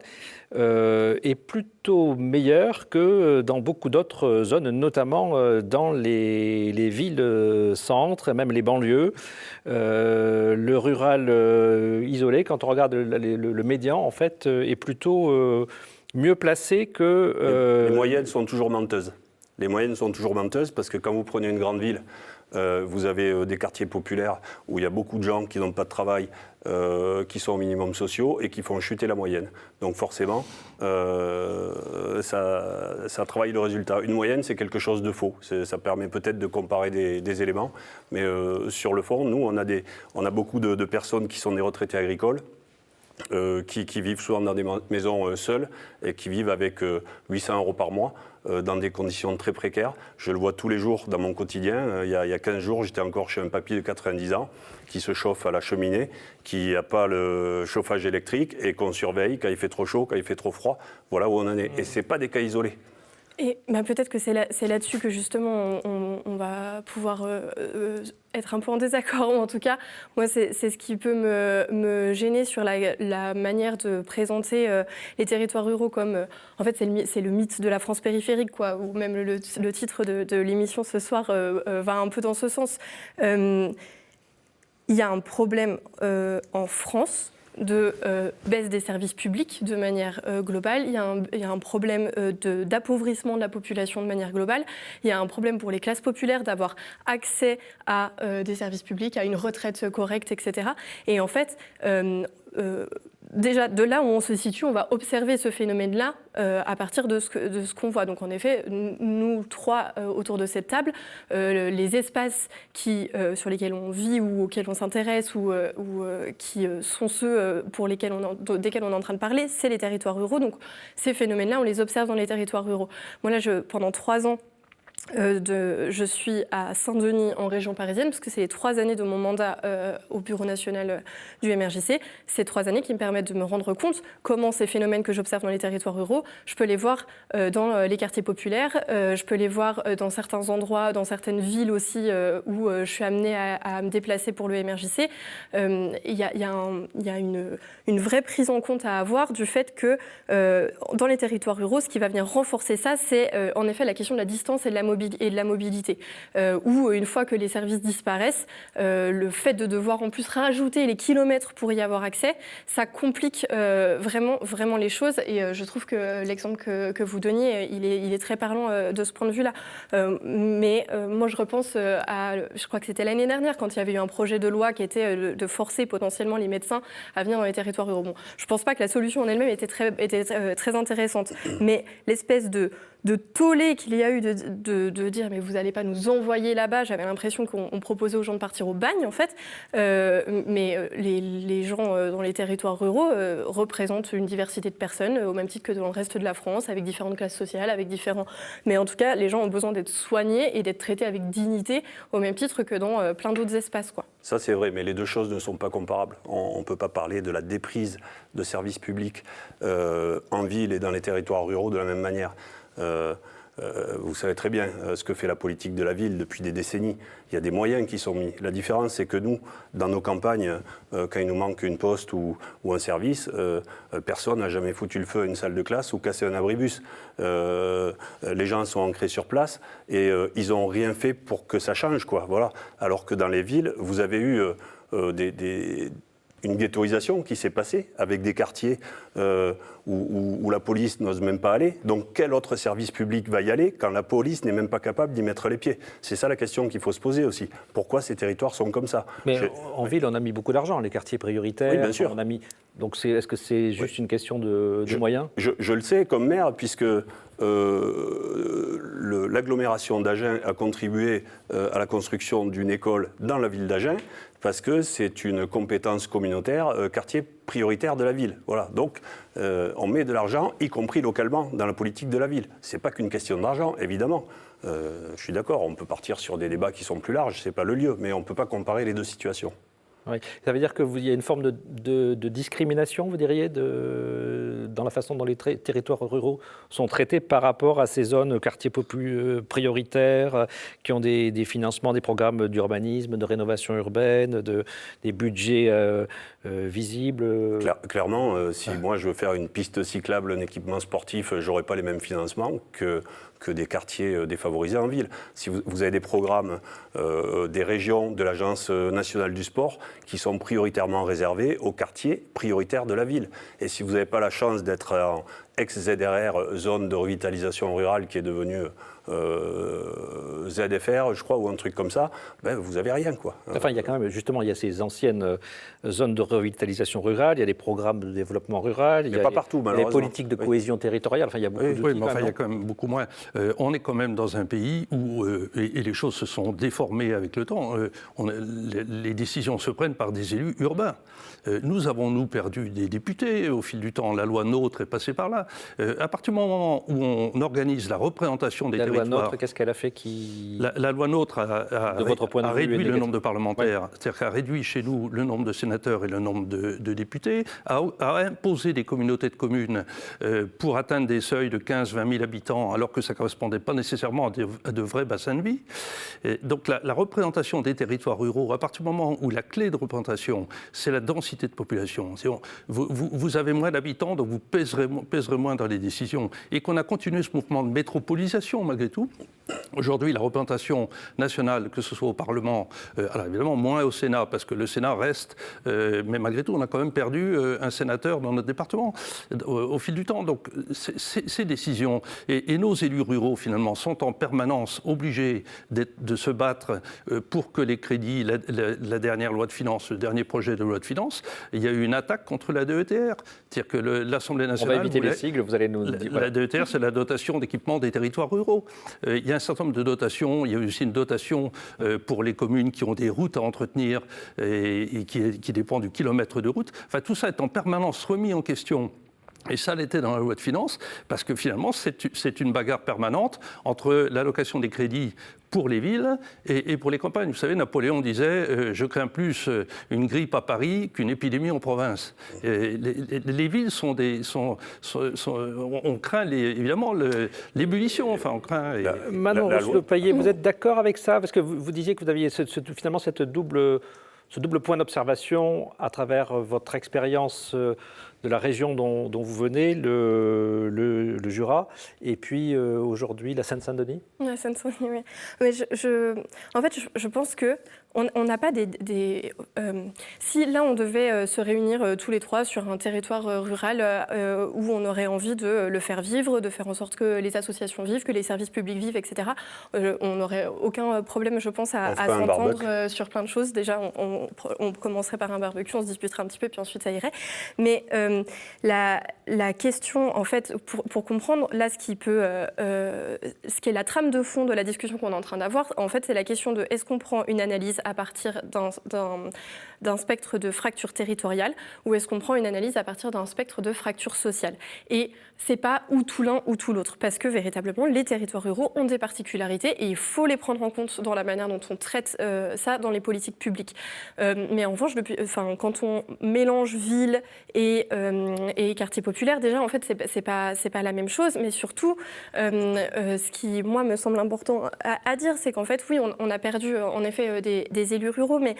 est plutôt meilleur que dans beaucoup d'autres zones, notamment dans les villes-centres et même les banlieues. Le rural isolé, quand on regarde le médian, en fait, est plutôt mieux placé que... Les moyennes sont toujours menteuses. Les moyennes sont toujours menteuses parce que quand vous prenez une grande ville, vous avez des quartiers populaires où il y a beaucoup de gens qui n'ont pas de travail, qui sont au minimum sociaux et qui font chuter la moyenne. Donc forcément, ça travaille le résultat. Une moyenne, c'est quelque chose de faux. Ça permet peut-être de comparer des éléments, mais sur le fond, nous, on a beaucoup de personnes qui sont des retraités agricoles, qui vivent souvent dans des maisons seules et qui vivent avec 800 € par mois dans des conditions très précaires. Je le vois tous les jours dans mon quotidien. Il y a 15 jours, j'étais encore chez un papy de 90 ans qui se chauffe à la cheminée, qui n'a pas le chauffage électrique et qu'on surveille quand il fait trop chaud, quand il fait trop froid. Voilà où on en est. Et ce n'est pas des cas isolés. Et peut-être que c'est là-dessus que justement on va pouvoir être un peu en désaccord, ou en tout cas, moi c'est ce qui peut me gêner sur la manière de présenter les territoires ruraux comme, en fait c'est le mythe de la France périphérique, quoi, ou même le titre de l'émission ce soir va un peu dans ce sens. Il y a un problème en France de baisse des services publics de manière globale. Il y a un problème d'appauvrissement de la population de manière globale. Il y a un problème pour les classes populaires d'avoir accès à des services publics, à une retraite correcte, etc. Et en fait, déjà, de là où on se situe, on va observer ce phénomène-là à partir de ce qu'on voit. Donc, en effet, nous trois autour de cette table, les espaces sur lesquels on vit ou auxquels on s'intéresse ou qui sont ceux desquels on est en train de parler, c'est les territoires ruraux. Donc, ces phénomènes-là, on les observe dans les territoires ruraux. Moi, là, pendant 3 ans, je suis à Saint-Denis en région parisienne parce que c'est les 3 années de mon mandat au bureau national du MRJC. Ces 3 années qui me permettent de me rendre compte comment ces phénomènes que j'observe dans les territoires ruraux, je peux les voir dans les quartiers populaires, je peux les voir dans certains endroits, dans certaines villes aussi où je suis amenée à me déplacer pour le MRJC. Il y a une vraie prise en compte à avoir du fait que dans les territoires ruraux, ce qui va venir renforcer ça, c'est en effet la question de la distance et de la mobilité, où une fois que les services disparaissent, le fait de devoir en plus rajouter les kilomètres pour y avoir accès, ça complique vraiment les choses. Et je trouve que l'exemple que vous donniez, il est très parlant de ce point de vue-là. Mais moi, je repense je crois que c'était l'année dernière, quand il y avait eu un projet de loi qui était de forcer potentiellement les médecins à venir dans les territoires ruraux. Bon, je ne pense pas que la solution en elle-même était très intéressante, mais l'espèce de tollé qu'il y a eu de dire mais vous n'allez pas nous envoyer là-bas, j'avais l'impression qu'on proposait aux gens de partir au bagne en fait, mais les gens dans les territoires ruraux représentent une diversité de personnes au même titre que dans le reste de la France, avec différentes classes sociales, mais en tout cas les gens ont besoin d'être soignés et d'être traités avec dignité au même titre que dans plein d'autres espaces, quoi. Ça c'est vrai, mais les deux choses ne sont pas comparables. On ne peut pas parler de la déprise de services publics en ville et dans les territoires ruraux de la même manière. Vous savez très bien ce que fait la politique de la ville depuis des décennies. Il y a des moyens qui sont mis. La différence, c'est que nous, dans nos campagnes, quand il nous manque une poste ou un service, personne n'a jamais foutu le feu à une salle de classe ou cassé un abribus. Les gens sont ancrés sur place et ils n'ont rien fait pour que ça change, quoi. Voilà. Alors que dans les villes, vous avez eu une ghettoisation qui s'est passée avec des quartiers où la police n'ose même pas aller. Donc quel autre service public va y aller quand la police n'est même pas capable d'y mettre les pieds? C'est ça la question qu'il faut se poser aussi. Pourquoi ces territoires sont comme ça? Mais en ville, on a mis beaucoup d'argent, les quartiers prioritaires. Oui, bien sûr. Donc est-ce que c'est juste une question de moyens? Je le sais comme maire, puisque l'agglomération d'Agen a contribué à la construction d'une école dans la ville d'Agen, parce que c'est une compétence communautaire, quartier prioritaire de la ville. Voilà. Donc, on met de l'argent, y compris localement, dans la politique de la ville. Ce n'est pas qu'une question d'argent, évidemment. Je suis d'accord, on peut partir sur des débats qui sont plus larges, ce n'est pas le lieu, mais on ne peut pas comparer les deux situations. Oui. Ça veut dire qu'il y a une forme de discrimination, vous diriez, dans la façon dont les territoires ruraux sont traités par rapport à ces zones, quartiers prioritaires, qui ont des financements, des programmes d'urbanisme, de rénovation urbaine, des budgets visibles. Clairement, si moi je veux faire une piste cyclable, un équipement sportif, je n'aurai pas les mêmes financements que des quartiers défavorisés en ville. Si vous avez des programmes des régions, de l'Agence nationale du sport, qui sont prioritairement réservés aux quartiers prioritaires de la ville. Et si vous n'avez pas la chance d'être ex-ZRR, zone de revitalisation rurale, qui est devenue ZFR, je crois, ou un truc comme ça, ben, vous n'avez rien, quoi. Enfin, il y a quand même, justement, il y a ces anciennes zones de revitalisation rurale, il y a des programmes de développement rural, il y a pas partout, les politiques de cohésion territoriale, enfin, il y a beaucoup d'outils. Oui, mais enfin, il y a quand même beaucoup moins. On est quand même dans un pays où, et les choses se sont déformées avec le temps, les décisions se prennent par des élus urbains. Nous avons perdu des députés au fil du temps. La loi NOTRe est passée par là. À partir du moment où on organise la représentation des territoires... La loi NOTRe, qu'est-ce qu'elle a fait la loi NOTRe a réduit le nombre de parlementaires, ouais. C'est-à-dire qu'elle a réduit chez nous le nombre de sénateurs et le nombre de députés, a imposé des communautés de communes pour atteindre des seuils de 15-20 000 habitants, alors que ça ne correspondait pas nécessairement à de vrais bassins de vie. Et donc la représentation des territoires ruraux, à partir du moment où la clé de représentation, c'est la densité de population, vous avez moins d'habitants, donc vous pèserez moins dans les décisions, et qu'on a continué ce mouvement de métropolisation malgré tout. Aujourd'hui, la représentation nationale, que ce soit au Parlement, alors évidemment moins au Sénat, parce que le Sénat reste, mais malgré tout, on a quand même perdu un sénateur dans notre département au fil du temps. Donc ces décisions, et nos élus ruraux, finalement, sont en permanence obligés de se battre pour que les crédits, la dernière loi de finances, le dernier projet de loi de finances, il y a eu une attaque contre la DETR. C'est-à-dire que l'Assemblée nationale... On va éviter les sigles, vous allez nous dire... La DETR, c'est la dotation d'équipement des territoires ruraux. Il y a un certain nombre de dotations. Il y a aussi une dotation pour les communes qui ont des routes à entretenir et qui dépend du kilomètre de route. Enfin, tout ça est en permanence remis en question. Et ça l'était dans la loi de finances, parce que finalement, c'est une bagarre permanente entre l'allocation des crédits pour les villes et pour les campagnes. Vous savez, Napoléon disait « Je crains plus une grippe à Paris qu'une épidémie en province ». Les villes on craint évidemment l'ébullition. Enfin, on craint... Manon Roche-Le-Paillet, vous êtes d'accord avec ça? Parce que vous disiez que vous aviez finalement ce double point d'observation à travers votre expérience de la région dont vous venez, le Jura, et puis aujourd'hui la Seine-Saint-Denis. La Seine-Saint-Denis, oui. Mais en fait, je pense que on n'a pas si là on devait se réunir tous les trois sur un territoire rural où on aurait envie de le faire vivre, de faire en sorte que les associations vivent, que les services publics vivent, etc., on n'aurait aucun problème, je pense, à s'entendre sur plein de choses. Déjà, on commencerait par un barbecue, on se disputerait un petit peu, puis ensuite ça irait. Mais la question, en fait, pour comprendre, là, ce qui est la trame de fond de la discussion qu'on est en train d'avoir, en fait, c'est la question de est-ce qu'on prend une analyse à partir d'un spectre de fracture territoriale ou est-ce qu'on prend une analyse à partir d'un spectre de fracture sociale. Et c'est pas ou tout l'un ou tout l'autre, parce que véritablement, les territoires ruraux ont des particularités et il faut les prendre en compte dans la manière dont on traite ça dans les politiques publiques. Mais en revanche, quand on mélange ville et quartier populaire, déjà, en fait, c'est pas la même chose, mais surtout, ce qui, moi, me semble important à dire, c'est qu'en fait, oui, on a perdu, en effet, des élus ruraux, mais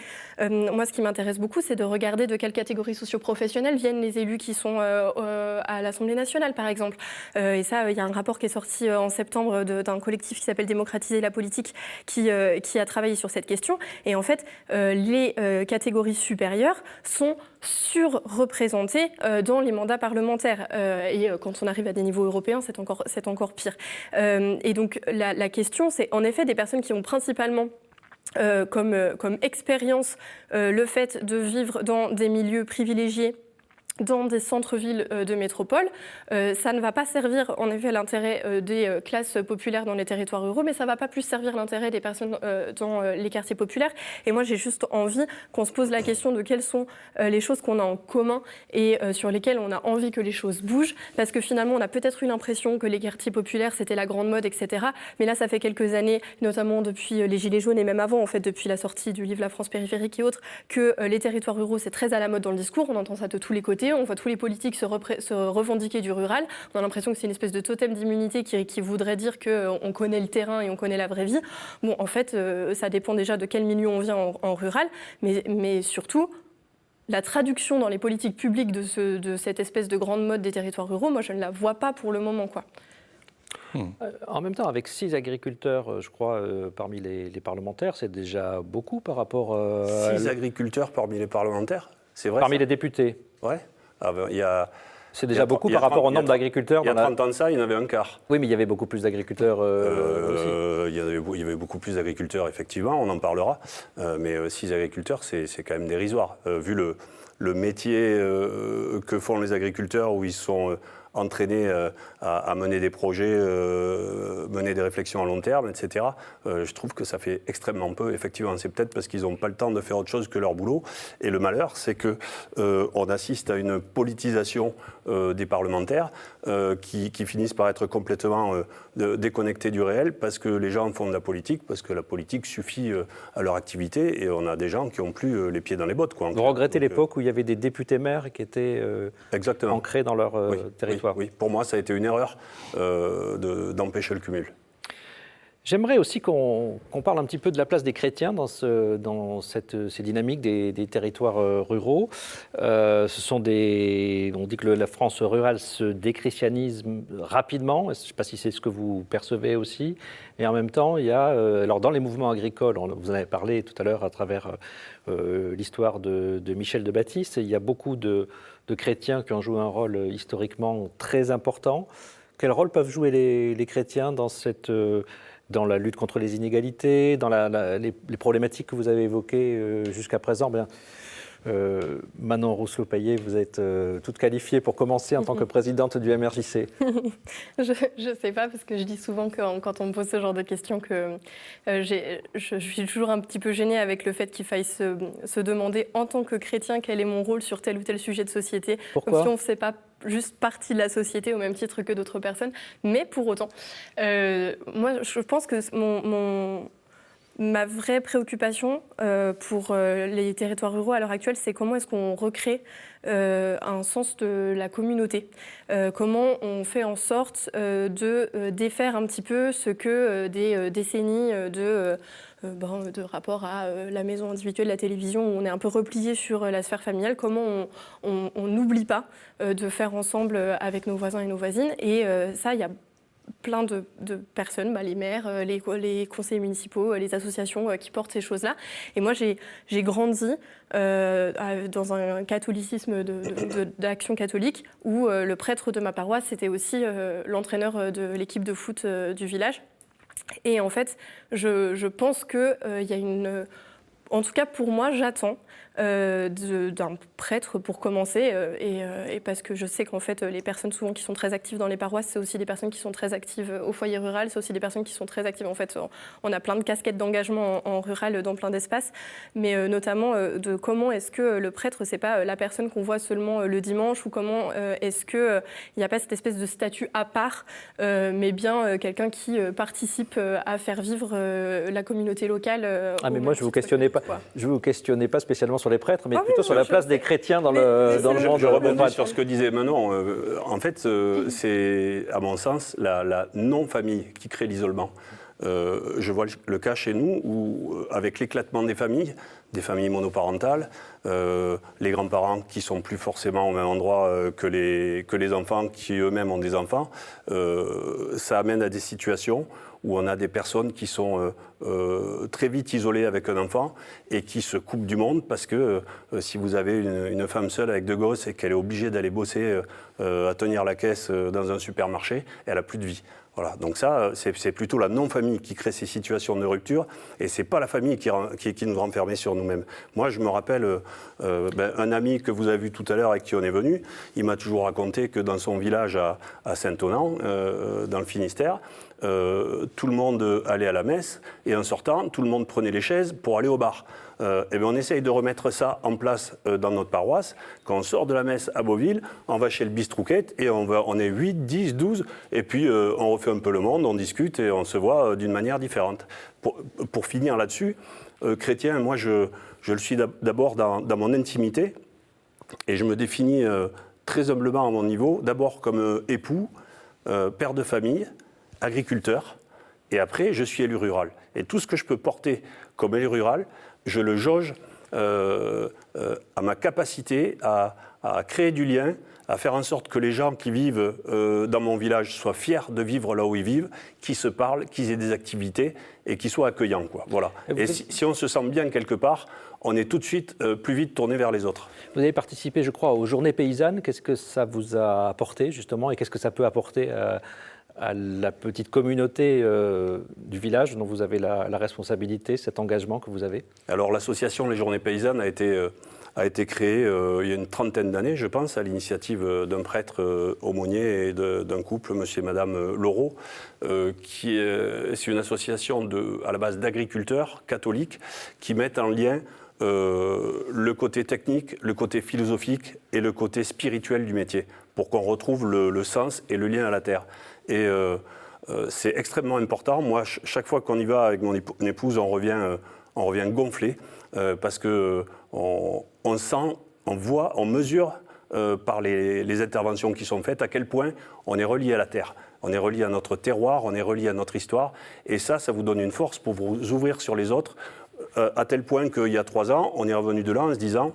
moi, ce qui m'intéresse beaucoup, c'est de regarder de quelle catégorie socio-professionnelle viennent les élus qui sont à l'Assemblée nationale, par exemple. Et ça, il y a un rapport qui est sorti en septembre d'un collectif qui s'appelle Démocratiser la politique, qui a travaillé sur cette question. Et en fait, les catégories supérieures sont surreprésentées dans les mandats parlementaires. Et quand on arrive à des niveaux européens, c'est encore pire. Et donc, la question, c'est en effet des personnes qui ont principalement comme expérience le fait de vivre dans des milieux privilégiés, dans des centres-villes de métropole. Ça ne va pas servir en effet l'intérêt des classes populaires dans les territoires ruraux, mais ça ne va pas plus servir l'intérêt des personnes dans les quartiers populaires. Et moi, j'ai juste envie qu'on se pose la question de quelles sont les choses qu'on a en commun et sur lesquelles on a envie que les choses bougent, parce que finalement, on a peut-être eu l'impression que les quartiers populaires, c'était la grande mode, etc. Mais là, ça fait quelques années, notamment depuis les Gilets jaunes et même avant, en fait, depuis la sortie du livre La France périphérique et autres, que les territoires ruraux, c'est très à la mode dans le discours. On entend ça de tous les côtés. On voit tous les politiques se revendiquer du rural. On a l'impression que c'est une espèce de totem d'immunité qui voudrait dire qu'on connaît le terrain et on connaît la vraie vie. Bon, en fait, ça dépend déjà de quel milieu on vient en rural, mais surtout, la traduction dans les politiques publiques de cette espèce de grande mode des territoires ruraux, moi, je ne la vois pas pour le moment, quoi. En même temps, avec 6 agriculteurs, je crois, parmi les parlementaires, c'est déjà beaucoup par rapport à... 6 agriculteurs parmi les parlementaires, c'est vrai? Parmi ça les députés. Ouais. Ah ben, il y a C'est déjà beaucoup par rapport au nombre d'agriculteurs. Il y a 30 ans de ça, il y en avait un quart. Oui, mais il y avait beaucoup plus d'agriculteurs aussi. Il y avait beaucoup plus d'agriculteurs, effectivement, on en parlera. Mais 6 agriculteurs, c'est quand même dérisoire. Vu le métier que font les agriculteurs, où ils sont entraînés à mener des projets, mener des réflexions à long terme, etc. Je trouve que ça fait extrêmement peu, effectivement. C'est peut-être parce qu'ils n'ont pas le temps de faire autre chose que leur boulot. Et le malheur, c'est qu'on assiste à une politisation des parlementaires qui finissent par être complètement déconnectés du réel, parce que les gens font de la politique, parce que la politique suffit à leur activité, et on a des gens qui n'ont plus les pieds dans les bottes, quoi. Vous regrettez l'époque où il y avait des députés maires qui étaient ancrés dans leur territoire. Oui, pour moi, ça a été une erreur d'empêcher le cumul. J'aimerais aussi qu'on parle un petit peu de la place des chrétiens dans ces dynamiques des territoires ruraux. On dit que la France rurale se déchristianise rapidement. Je ne sais pas si c'est ce que vous percevez aussi. Et en même temps, il y a, alors dans les mouvements agricoles, vous en avez parlé tout à l'heure à travers l'histoire de Michel de Baptiste, il y a beaucoup de chrétiens qui ont joué un rôle historiquement très important. Quel rôle peuvent jouer les chrétiens dans la lutte contre les inégalités, dans les problématiques que vous avez évoquées jusqu'à présent? Manon Rousselot-Payet, vous êtes toute qualifiée pour commencer en tant que présidente du MRJC. Je ne sais pas, parce que je dis souvent que quand on me pose ce genre de questions que je suis toujours un petit peu gênée avec le fait qu'il faille se demander en tant que chrétien quel est mon rôle sur tel ou tel sujet de société. Pourquoi ? Comme si on ne faisait pas juste partie de la société au même titre que d'autres personnes. Mais pour autant, moi je pense que ma vraie préoccupation pour les territoires ruraux à l'heure actuelle, c'est comment est-ce qu'on recrée un sens de la communauté. Comment on fait en sorte de défaire un petit peu ce que des décennies de rapport à la maison individuelle, la télévision, où on est un peu replié sur la sphère familiale, comment on n'oublie pas de faire ensemble avec nos voisins et nos voisines. Et ça, il y a plein de personnes, les maires, les conseillers municipaux, les associations qui portent ces choses-là. Et moi, j'ai grandi dans un catholicisme d'action catholique où le prêtre de ma paroisse, c'était aussi l'entraîneur de l'équipe de foot du village. Et en fait, je pense qu'il y a une... En tout cas, pour moi, j'attends d'un prêtre pour commencer, et parce que je sais qu'en fait, les personnes souvent qui sont très actives dans les paroisses, c'est aussi des personnes qui sont très actives au foyer rural, c'est aussi des personnes qui sont très actives. En fait, on a plein de casquettes d'engagement en rural dans plein d'espaces, mais notamment de comment est-ce que le prêtre, c'est pas la personne qu'on voit seulement le dimanche, ou comment est-ce qu'il n'y a pas cette espèce de statut à part, mais bien quelqu'un qui participe à faire vivre la communauté locale. Mais moi, je ne vous questionnais pas spécialement sur les prêtres, mais plutôt sur la place des chrétiens dans le monde. Je rebondis sur ce que disait Manon. En fait, c'est, à mon sens, la non-famille qui crée l'isolement. Je vois le cas chez nous où, avec l'éclatement des familles monoparentales, les grands-parents qui sont plus forcément au même endroit que les enfants qui eux-mêmes ont des enfants, ça amène à des situations où on a des personnes qui sont très vite isolées avec un enfant et qui se coupent du monde, parce que si vous avez une femme seule avec 2 gosses et qu'elle est obligée d'aller bosser à tenir la caisse dans un supermarché, elle n'a plus de vie. Voilà, donc ça, c'est plutôt la non-famille qui crée ces situations de rupture, et c'est pas la famille qui nous renferme sur nous-mêmes. Moi, je me rappelle un ami que vous avez vu tout à l'heure et qui on est venu, il m'a toujours raconté que dans son village à Saint-Onant, dans le Finistère, tout le monde allait à la messe, et en sortant, tout le monde prenait les chaises pour aller au bar. Et bien on essaye de remettre ça en place dans notre paroisse. Quand on sort de la messe à Beauville, on va chez le Bistrouquette et on est 8, 10, 12, et puis on refait un peu le monde, on discute et on se voit d'une manière différente. Pour finir là-dessus, chrétien, moi je le suis d'abord dans mon intimité, et je me définis très humblement à mon niveau, d'abord comme époux, père de famille, agriculteur, et après je suis élu rural. Et tout ce que je peux porter comme élu rural, je le jauge à ma capacité à créer du lien à faire en sorte que les gens qui vivent dans mon village soient fiers de vivre là où ils vivent, qu'ils se parlent, qu'ils aient des activités et qu'ils soient accueillants, quoi. Voilà. Et si on se sent bien quelque part, on est tout de suite plus vite tourné vers les autres. Vous avez participé, je crois, aux Journées paysannes. Qu'est-ce que ça vous a apporté, justement, et qu'est-ce que ça peut apporter à la petite communauté du village dont vous avez la responsabilité, cet engagement que vous avez? Alors l'association Les Journées paysannes a été créée il y a une trentaine d'années, je pense, à l'initiative d'un prêtre aumônier et d'un couple, monsieur et madame Laureau, c'est une association à la base d'agriculteurs catholiques qui mettent en lien le côté technique, le côté philosophique et le côté spirituel du métier, pour qu'on retrouve le sens et le lien à la terre. Et c'est extrêmement important. Moi, chaque fois qu'on y va avec mon épouse, on revient gonflé, parce qu'on sent, on voit, on mesure par les interventions qui sont faites à quel point on est relié à la terre. On est relié à notre terroir, on est relié à notre histoire. Et ça vous donne une force pour vous ouvrir sur les autres, à tel point qu'il y a 3 ans, on est revenu de là en se disant...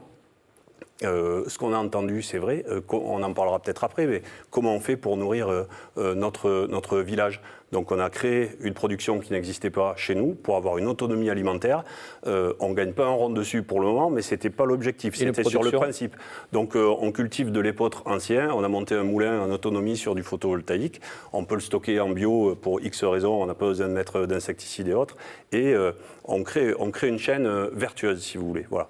ce qu'on a entendu, c'est vrai, on en parlera peut-être après, mais comment on fait pour nourrir notre village? Donc on a créé une production qui n'existait pas chez nous pour avoir une autonomie alimentaire. On ne gagne pas un rond dessus pour le moment, mais ce n'était pas l'objectif, c'était sur le principe. Donc on cultive de l'épeautre ancien, on a monté un moulin en autonomie sur du photovoltaïque, on peut le stocker en bio pour X raisons, on n'a pas besoin de mettre d'insecticides et autres, et on crée une chaîne vertueuse, si vous voulez. Voilà.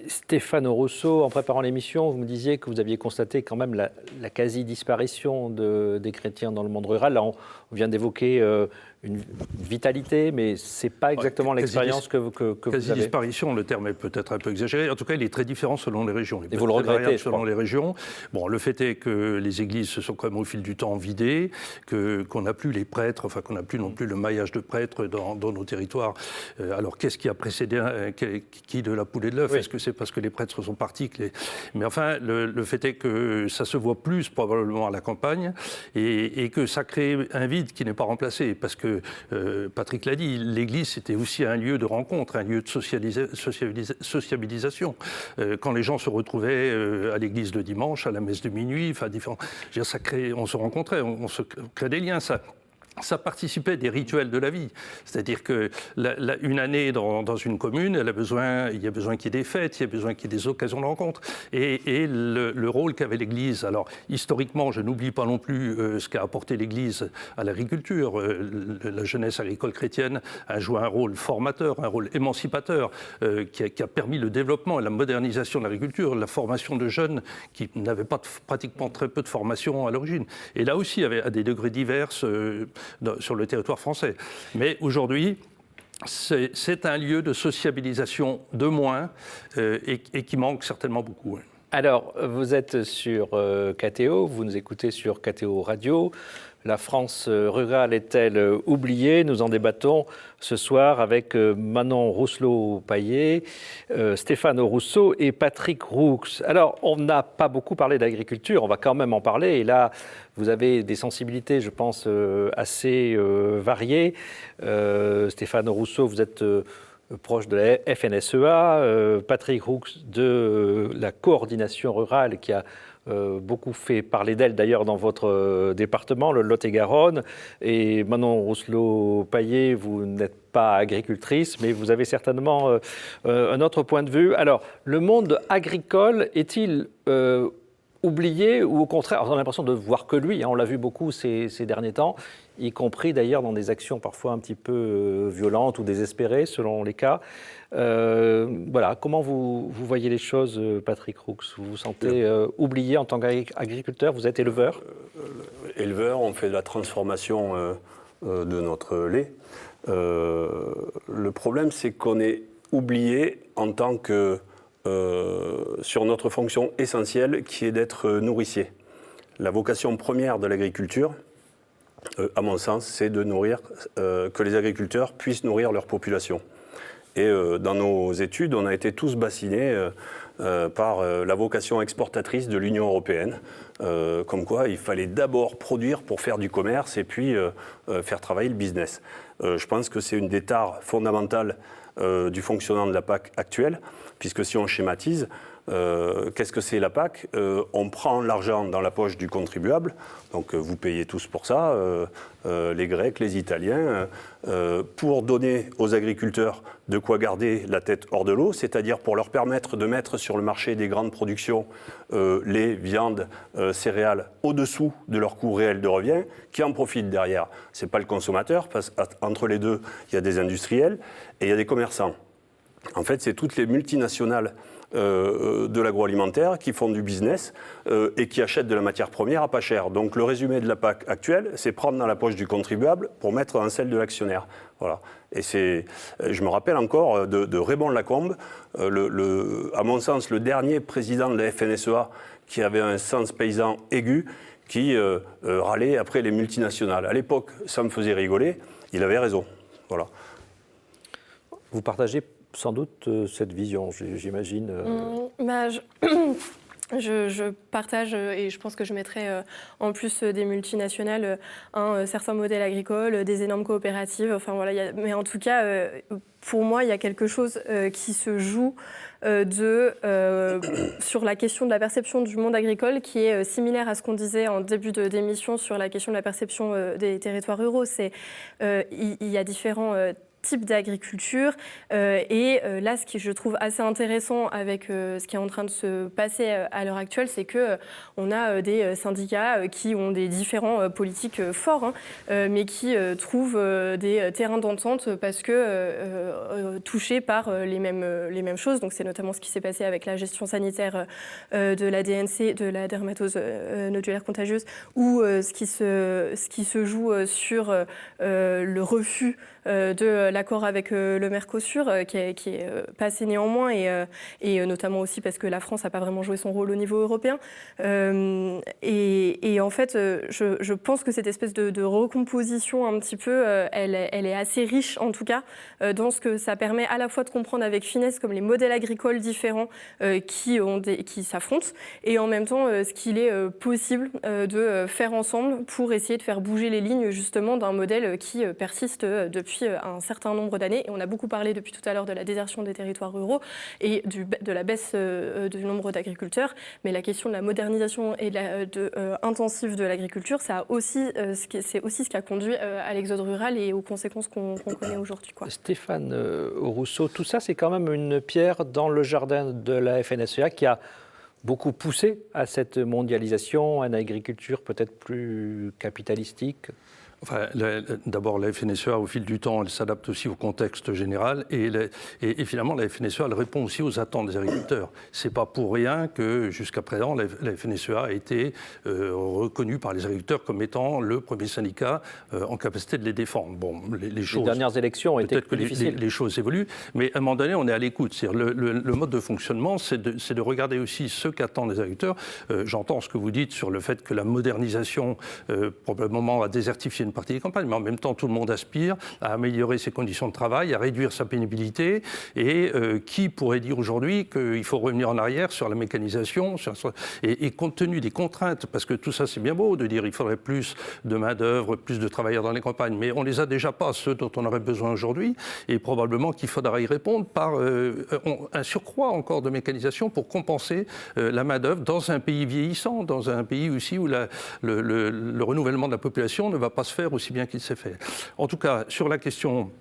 Stéphane Rousseau, en préparant l'émission, vous me disiez que vous aviez constaté quand même la quasi-disparition des chrétiens dans le monde rural. Là, on vient d'évoquer une vitalité, mais ce n'est pas exactement l'expérience que vous avez. Quasi-disparition, le terme est peut-être un peu exagéré. En tout cas, il est très différent selon les régions. Et vous le regrettez, selon les régions. Bon, le fait est que les églises se sont quand même au fil du temps vidées, qu'on n'a plus les prêtres, enfin qu'on n'a plus non plus le maillage de prêtres dans nos territoires. Alors, qu'est-ce qui a précédé qui de la poule et de l'œuf? Est-ce que c'est parce que les prêtres sont partis Mais enfin, le fait est que ça se voit plus probablement à la campagne et que ça crée un vide qui n'est pas remplacé. Parce que Patrick l'a dit, l'église c'était aussi un lieu de rencontre, un lieu de sociabilisation. Quand les gens se retrouvaient à l'église le dimanche, à la messe de minuit, enfin différents, on se rencontrait, on se crée des liens. Ça participait des rituels de la vie. C'est-à-dire qu'une année dans une commune, il y a besoin qu'il y ait des fêtes, il y a besoin qu'il y ait des occasions de rencontre. Et le rôle qu'avait l'Église, alors historiquement, je n'oublie pas non plus ce qu'a apporté l'Église à l'agriculture. La jeunesse agricole chrétienne a joué un rôle formateur, un rôle émancipateur, qui a permis le développement et la modernisation de l'agriculture, la formation de jeunes qui n'avaient pas pratiquement très peu de formation à l'origine. Et là aussi, à des degrés divers, sur le territoire français. Mais aujourd'hui, c'est un lieu de sociabilisation de moins et qui manque certainement beaucoup. Alors, vous êtes sur KTO, vous nous écoutez sur KTO Radio. La France rurale est-elle oubliée? Nous en débattons ce soir avec Manon Rousselot-Paillet, Stéphane Rousseau et Patrick Roux. Alors, on n'a pas beaucoup parlé d'agriculture, on va quand même en parler. Et là, vous avez des sensibilités, je pense, assez variées. Stéphane Rousseau, vous êtes proche de la FNSEA, Patrick Roux de la coordination rurale qui a beaucoup fait parler d'elle d'ailleurs dans votre département, le Lot-et-Garonne. Et Manon Rousselot-Paillet, vous n'êtes pas agricultrice, mais vous avez certainement un autre point de vue. Alors, le monde agricole est-il oublié ou au contraire, on a l'impression de voir que lui, on l'a vu beaucoup ces derniers temps, y compris d'ailleurs dans des actions parfois un petit peu violentes ou désespérées selon les cas. Voilà, comment vous voyez les choses, Patrick Roux? Vous vous sentez oublié en tant qu'agriculteur? Vous êtes éleveur? Éleveur, on fait de la transformation de notre lait. Le problème, c'est qu'on est oublié en tant que sur notre fonction essentielle qui est d'être nourricier. La vocation première de l'agriculture, à mon sens, c'est de nourrir, que les agriculteurs puissent nourrir leur population. Et dans nos études, on a été tous bassinés par la vocation exportatrice de l'Union européenne, comme quoi il fallait d'abord produire pour faire du commerce et puis faire travailler le business. Je pense que c'est une des tares fondamentales du fonctionnement de la PAC actuelle, puisque si on schématise, Qu'est-ce que c'est la PAC? On prend l'argent dans la poche du contribuable, donc vous payez tous pour ça, les Grecs, les Italiens, pour donner aux agriculteurs de quoi garder la tête hors de l'eau, c'est-à-dire pour leur permettre de mettre sur le marché des grandes productions lait, viande, céréales au-dessous de leur coût réel de revient. Qui en profite derrière? Ce n'est pas le consommateur, parce qu'entre les deux, il y a des industriels et il y a des commerçants. En fait, c'est toutes les multinationales de l'agroalimentaire qui font du business et qui achètent de la matière première à pas cher. Donc le résumé de la PAC actuelle, c'est prendre dans la poche du contribuable pour mettre dans celle de l'actionnaire. Voilà. Et je me rappelle encore de Raymond Lacombe, à mon sens le dernier président de la FNSEA qui avait un sens paysan aigu, qui râlait après les multinationales. À l'époque, ça me faisait rigoler, il avait raison. Voilà. Vous partagez sans doute cette vision, j'imagine. Je partage et je pense que je mettrais en plus des multinationales un certain modèle agricole, des énormes coopératives. Enfin voilà, mais en tout cas, pour moi, il y a quelque chose qui se joue sur la question de la perception du monde agricole qui est similaire à ce qu'on disait en début d'émission sur la question de la perception des territoires ruraux. Il y a différents type d'agriculture et là ce que je trouve assez intéressant avec ce qui est en train de se passer à l'heure actuelle, c'est que on a des syndicats qui ont des différents politiques forts mais qui trouvent des terrains d'entente parce que touchés par les mêmes choses. Donc c'est notamment ce qui s'est passé avec la gestion sanitaire de la DNC, de la dermatose nodulaire contagieuse, ou ce qui se joue sur le refus de l'accord avec le Mercosur, qui est passé néanmoins, et notamment aussi parce que la France n'a pas vraiment joué son rôle au niveau européen. Et en fait, je pense que cette espèce de recomposition un petit peu, elle est assez riche, en tout cas, dans ce que ça permet à la fois de comprendre avec finesse comme les modèles agricoles différents qui s'affrontent, et en même temps ce qu'il est possible de faire ensemble pour essayer de faire bouger les lignes justement d'un modèle qui persiste depuis un certain nombre d'années. Et on a beaucoup parlé depuis tout à l'heure de la désertion des territoires ruraux et de la baisse du nombre d'agriculteurs. Mais la question de la modernisation et intensive de l'agriculture, c'est aussi ce qui a conduit à l'exode rural et aux conséquences qu'on connaît aujourd'hui. Stéphane Rousseau, tout ça, c'est quand même une pierre dans le jardin de la FNSEA qui a beaucoup poussé à cette mondialisation, à une agriculture peut-être plus capitalistique. Enfin, d'abord, la FNSEA, au fil du temps, elle s'adapte aussi au contexte général et finalement, la FNSEA, elle répond aussi aux attentes des agriculteurs. Ce n'est pas pour rien que, jusqu'à présent, la FNSEA a été reconnue par les agriculteurs comme étant le premier syndicat en capacité de les défendre. Bon, les dernières élections ont été plus difficiles. Les choses évoluent, mais à un moment donné, on est à l'écoute. Le mode de fonctionnement, c'est de regarder aussi ce qu'attendent les agriculteurs. J'entends ce que vous dites sur le fait que la modernisation, probablement, a désertifié une partie des campagnes, mais en même temps, tout le monde aspire à améliorer ses conditions de travail, à réduire sa pénibilité, et qui pourrait dire aujourd'hui qu'il faut revenir en arrière sur la mécanisation, et compte tenu des contraintes, parce que tout ça, c'est bien beau de dire qu'il faudrait plus de main-d'œuvre, plus de travailleurs dans les campagnes, mais on les a déjà pas, ceux dont on aurait besoin aujourd'hui, et probablement qu'il faudra y répondre par un surcroît encore de mécanisation pour compenser la main-d'œuvre dans un pays vieillissant, dans un pays aussi où le renouvellement de la population ne va pas se faire aussi bien qu'il s'est fait. En tout cas, sur la question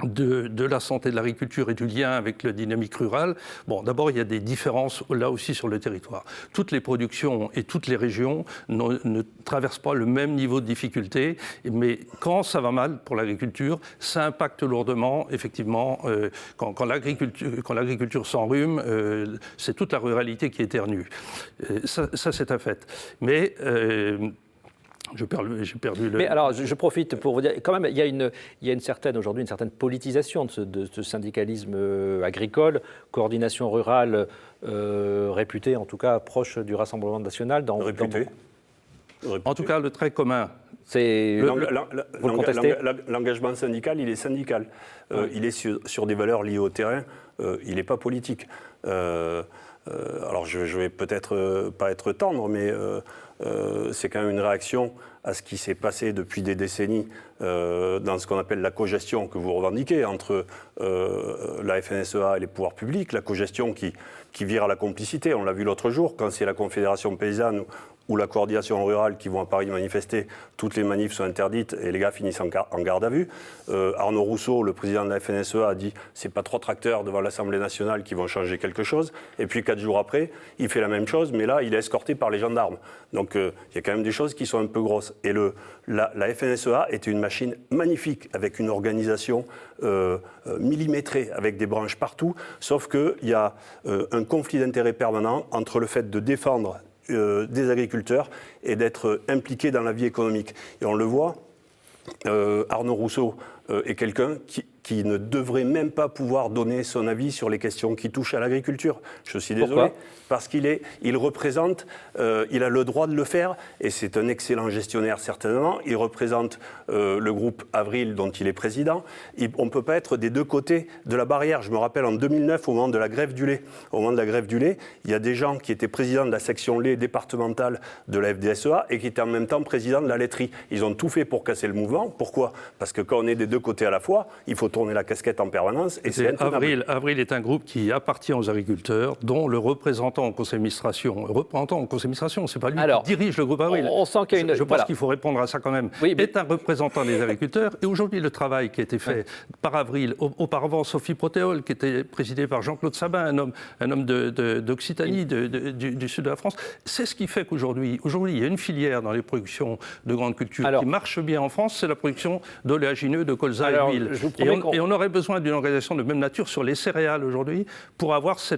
de la santé de l'agriculture et du lien avec la dynamique rurale, bon, d'abord, il y a des différences là aussi sur le territoire. Toutes les productions et toutes les régions ne traversent pas le même niveau de difficulté, mais quand ça va mal pour l'agriculture, ça impacte lourdement, effectivement, quand l'agriculture s'enrhume, c'est toute la ruralité qui éternue. Ça c'est un fait. Mais j'ai perdu le... Mais alors, je profite pour vous dire, quand même, il y a aujourd'hui une certaine politisation de ce syndicalisme agricole, coordination rurale réputée, en tout cas proche du Rassemblement national. En tout cas, le trait commun. C'est l'engagement syndical, il est syndical. Il est sur des valeurs liées au terrain, il n'est pas politique. alors je vais peut-être pas être tendre, mais c'est quand même une réaction à ce qui s'est passé depuis des décennies dans ce qu'on appelle la cogestion que vous revendiquez entre la FNSEA et les pouvoirs publics, la cogestion qui vire à la complicité. On l'a vu l'autre jour, quand c'est la Confédération paysanne ou la coordination rurale qui vont à Paris manifester, toutes les manifs sont interdites et les gars finissent en garde à vue. Arnaud Rousseau, le président de la FNSEA, a dit « c'est pas 3 tracteurs devant l'Assemblée nationale qui vont changer quelque chose ». Et puis 4 jours après, il fait la même chose, mais là, il est escorté par les gendarmes. Donc il y a quand même des choses qui sont un peu grosses. Et la FNSEA était une machine magnifique, avec une organisation millimétrée, avec des branches partout, sauf qu'il y a un conflit d'intérêts permanent entre le fait de défendre des agriculteurs et d'être impliqué dans la vie économique. Et on le voit, Arnaud Rousseau est quelqu'un qui ne devrait même pas pouvoir donner son avis sur les questions qui touchent à l'agriculture. Je suis désolé. Pourquoi ? Parce il représente, il a le droit de le faire, et c'est un excellent gestionnaire certainement. Il représente le groupe Avril dont il est président. On ne peut pas être des deux côtés de la barrière. Je me rappelle en 2009, au moment de la grève du lait. Au moment de la grève du lait, il y a des gens qui étaient présidents de la section lait départementale de la FDSEA et qui étaient en même temps présidents de la laiterie. Ils ont tout fait pour casser le mouvement. Pourquoi ? Parce que quand on est des deux côtés à la fois, il faut tourner la casquette en permanence. Et c'est Avril est un groupe qui appartient aux agriculteurs, dont le représentant au conseil d'administration, c'est pas lui qui dirige le groupe Avril. On sent qu'il y a Je pense qu'il faut répondre à ça quand même. Oui, mais... est un représentant des agriculteurs. Et aujourd'hui, le travail qui a été fait par Avril, auparavant Sophie Protéol, qui était présidée par Jean-Claude Sabin, un homme d'Occitanie, du sud de la France, c'est ce qui fait qu'aujourd'hui, il y a une filière dans les productions de grandes cultures qui marche bien en France, c'est la production d'oléagineux, de colza et d'huile. Et on aurait besoin d'une organisation de même nature sur les céréales aujourd'hui pour avoir ce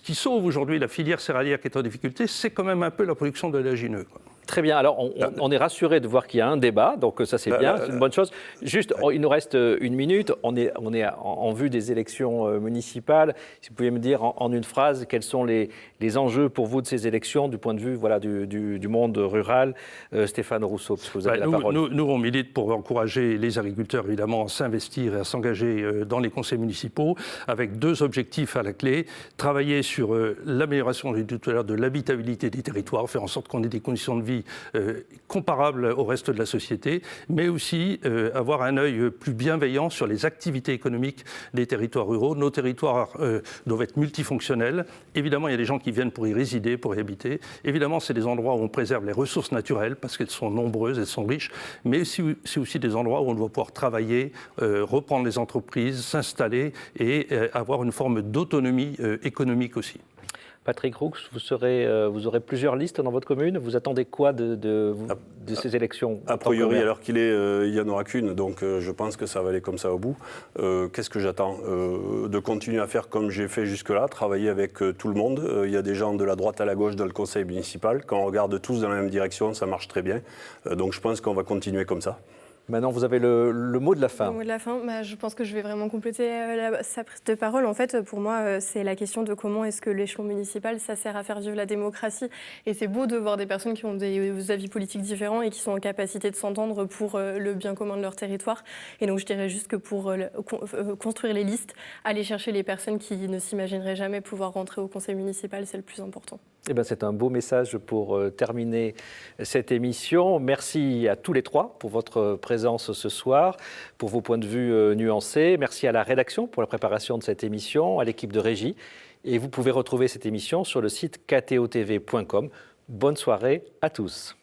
qui sauve aujourd'hui la filière céréalière qui est en difficulté, c'est quand même un peu la production d'oléagineux. Très bien. Alors, on est rassuré de voir qu'il y a un débat, donc ça c'est bien, c'est une bonne chose. Juste, il nous reste 1 minute. On est en vue des élections municipales. Si vous pouvez me dire en une phrase quels sont les enjeux pour vous de ces élections du point de vue du monde rural, Stéphane Rousseau, puisque vous avez la parole. Nous, on milite pour encourager les agriculteurs évidemment à s'investir et à s'engager dans les conseils municipaux avec 2 objectifs à la clé. Travailler sur l'amélioration de l'habitabilité des territoires, faire en sorte qu'on ait des conditions de vie comparables au reste de la société, mais aussi avoir un œil plus bienveillant sur les activités économiques des territoires ruraux. Nos territoires doivent être multifonctionnels. Évidemment, il y a des gens qui viennent pour y résider, pour y habiter. Évidemment, c'est des endroits où on préserve les ressources naturelles parce qu'elles sont nombreuses, elles sont riches, mais c'est aussi des endroits où on doit pouvoir travailler, reprendre les entreprises, s'installer et avoir une forme d'autonomie économique aussi. Patrick Roux, vous aurez plusieurs listes dans votre commune. Vous attendez quoi de ces élections ? A priori, à l'heure qu'il est, il n'y en aura qu'une. Donc je pense que ça va aller comme ça au bout. Qu'est-ce que j'attends ? De continuer à faire comme j'ai fait jusque-là, travailler avec tout le monde. Il y a des gens de la droite à la gauche dans le conseil municipal. Quand on regarde tous dans la même direction, ça marche très bien. Donc je pense qu'on va continuer comme ça. Maintenant, vous avez le mot de la fin. Le mot de la fin, je pense que je vais vraiment compléter sa prise de parole. En fait, pour moi, c'est la question de comment est-ce que l'échelon municipal, ça sert à faire vivre la démocratie. Et c'est beau de voir des personnes qui ont des avis politiques différents et qui sont en capacité de s'entendre pour le bien commun de leur territoire. Et donc, je dirais juste que pour construire les listes, aller chercher les personnes qui ne s'imagineraient jamais pouvoir rentrer au conseil municipal, c'est le plus important. Eh bien, c'est un beau message pour terminer cette émission. Merci à tous les 3 pour votre présence ce soir, pour vos points de vue nuancés. Merci à la rédaction pour la préparation de cette émission, à l'équipe de régie. Et vous pouvez retrouver cette émission sur le site ktotv.com. Bonne soirée à tous.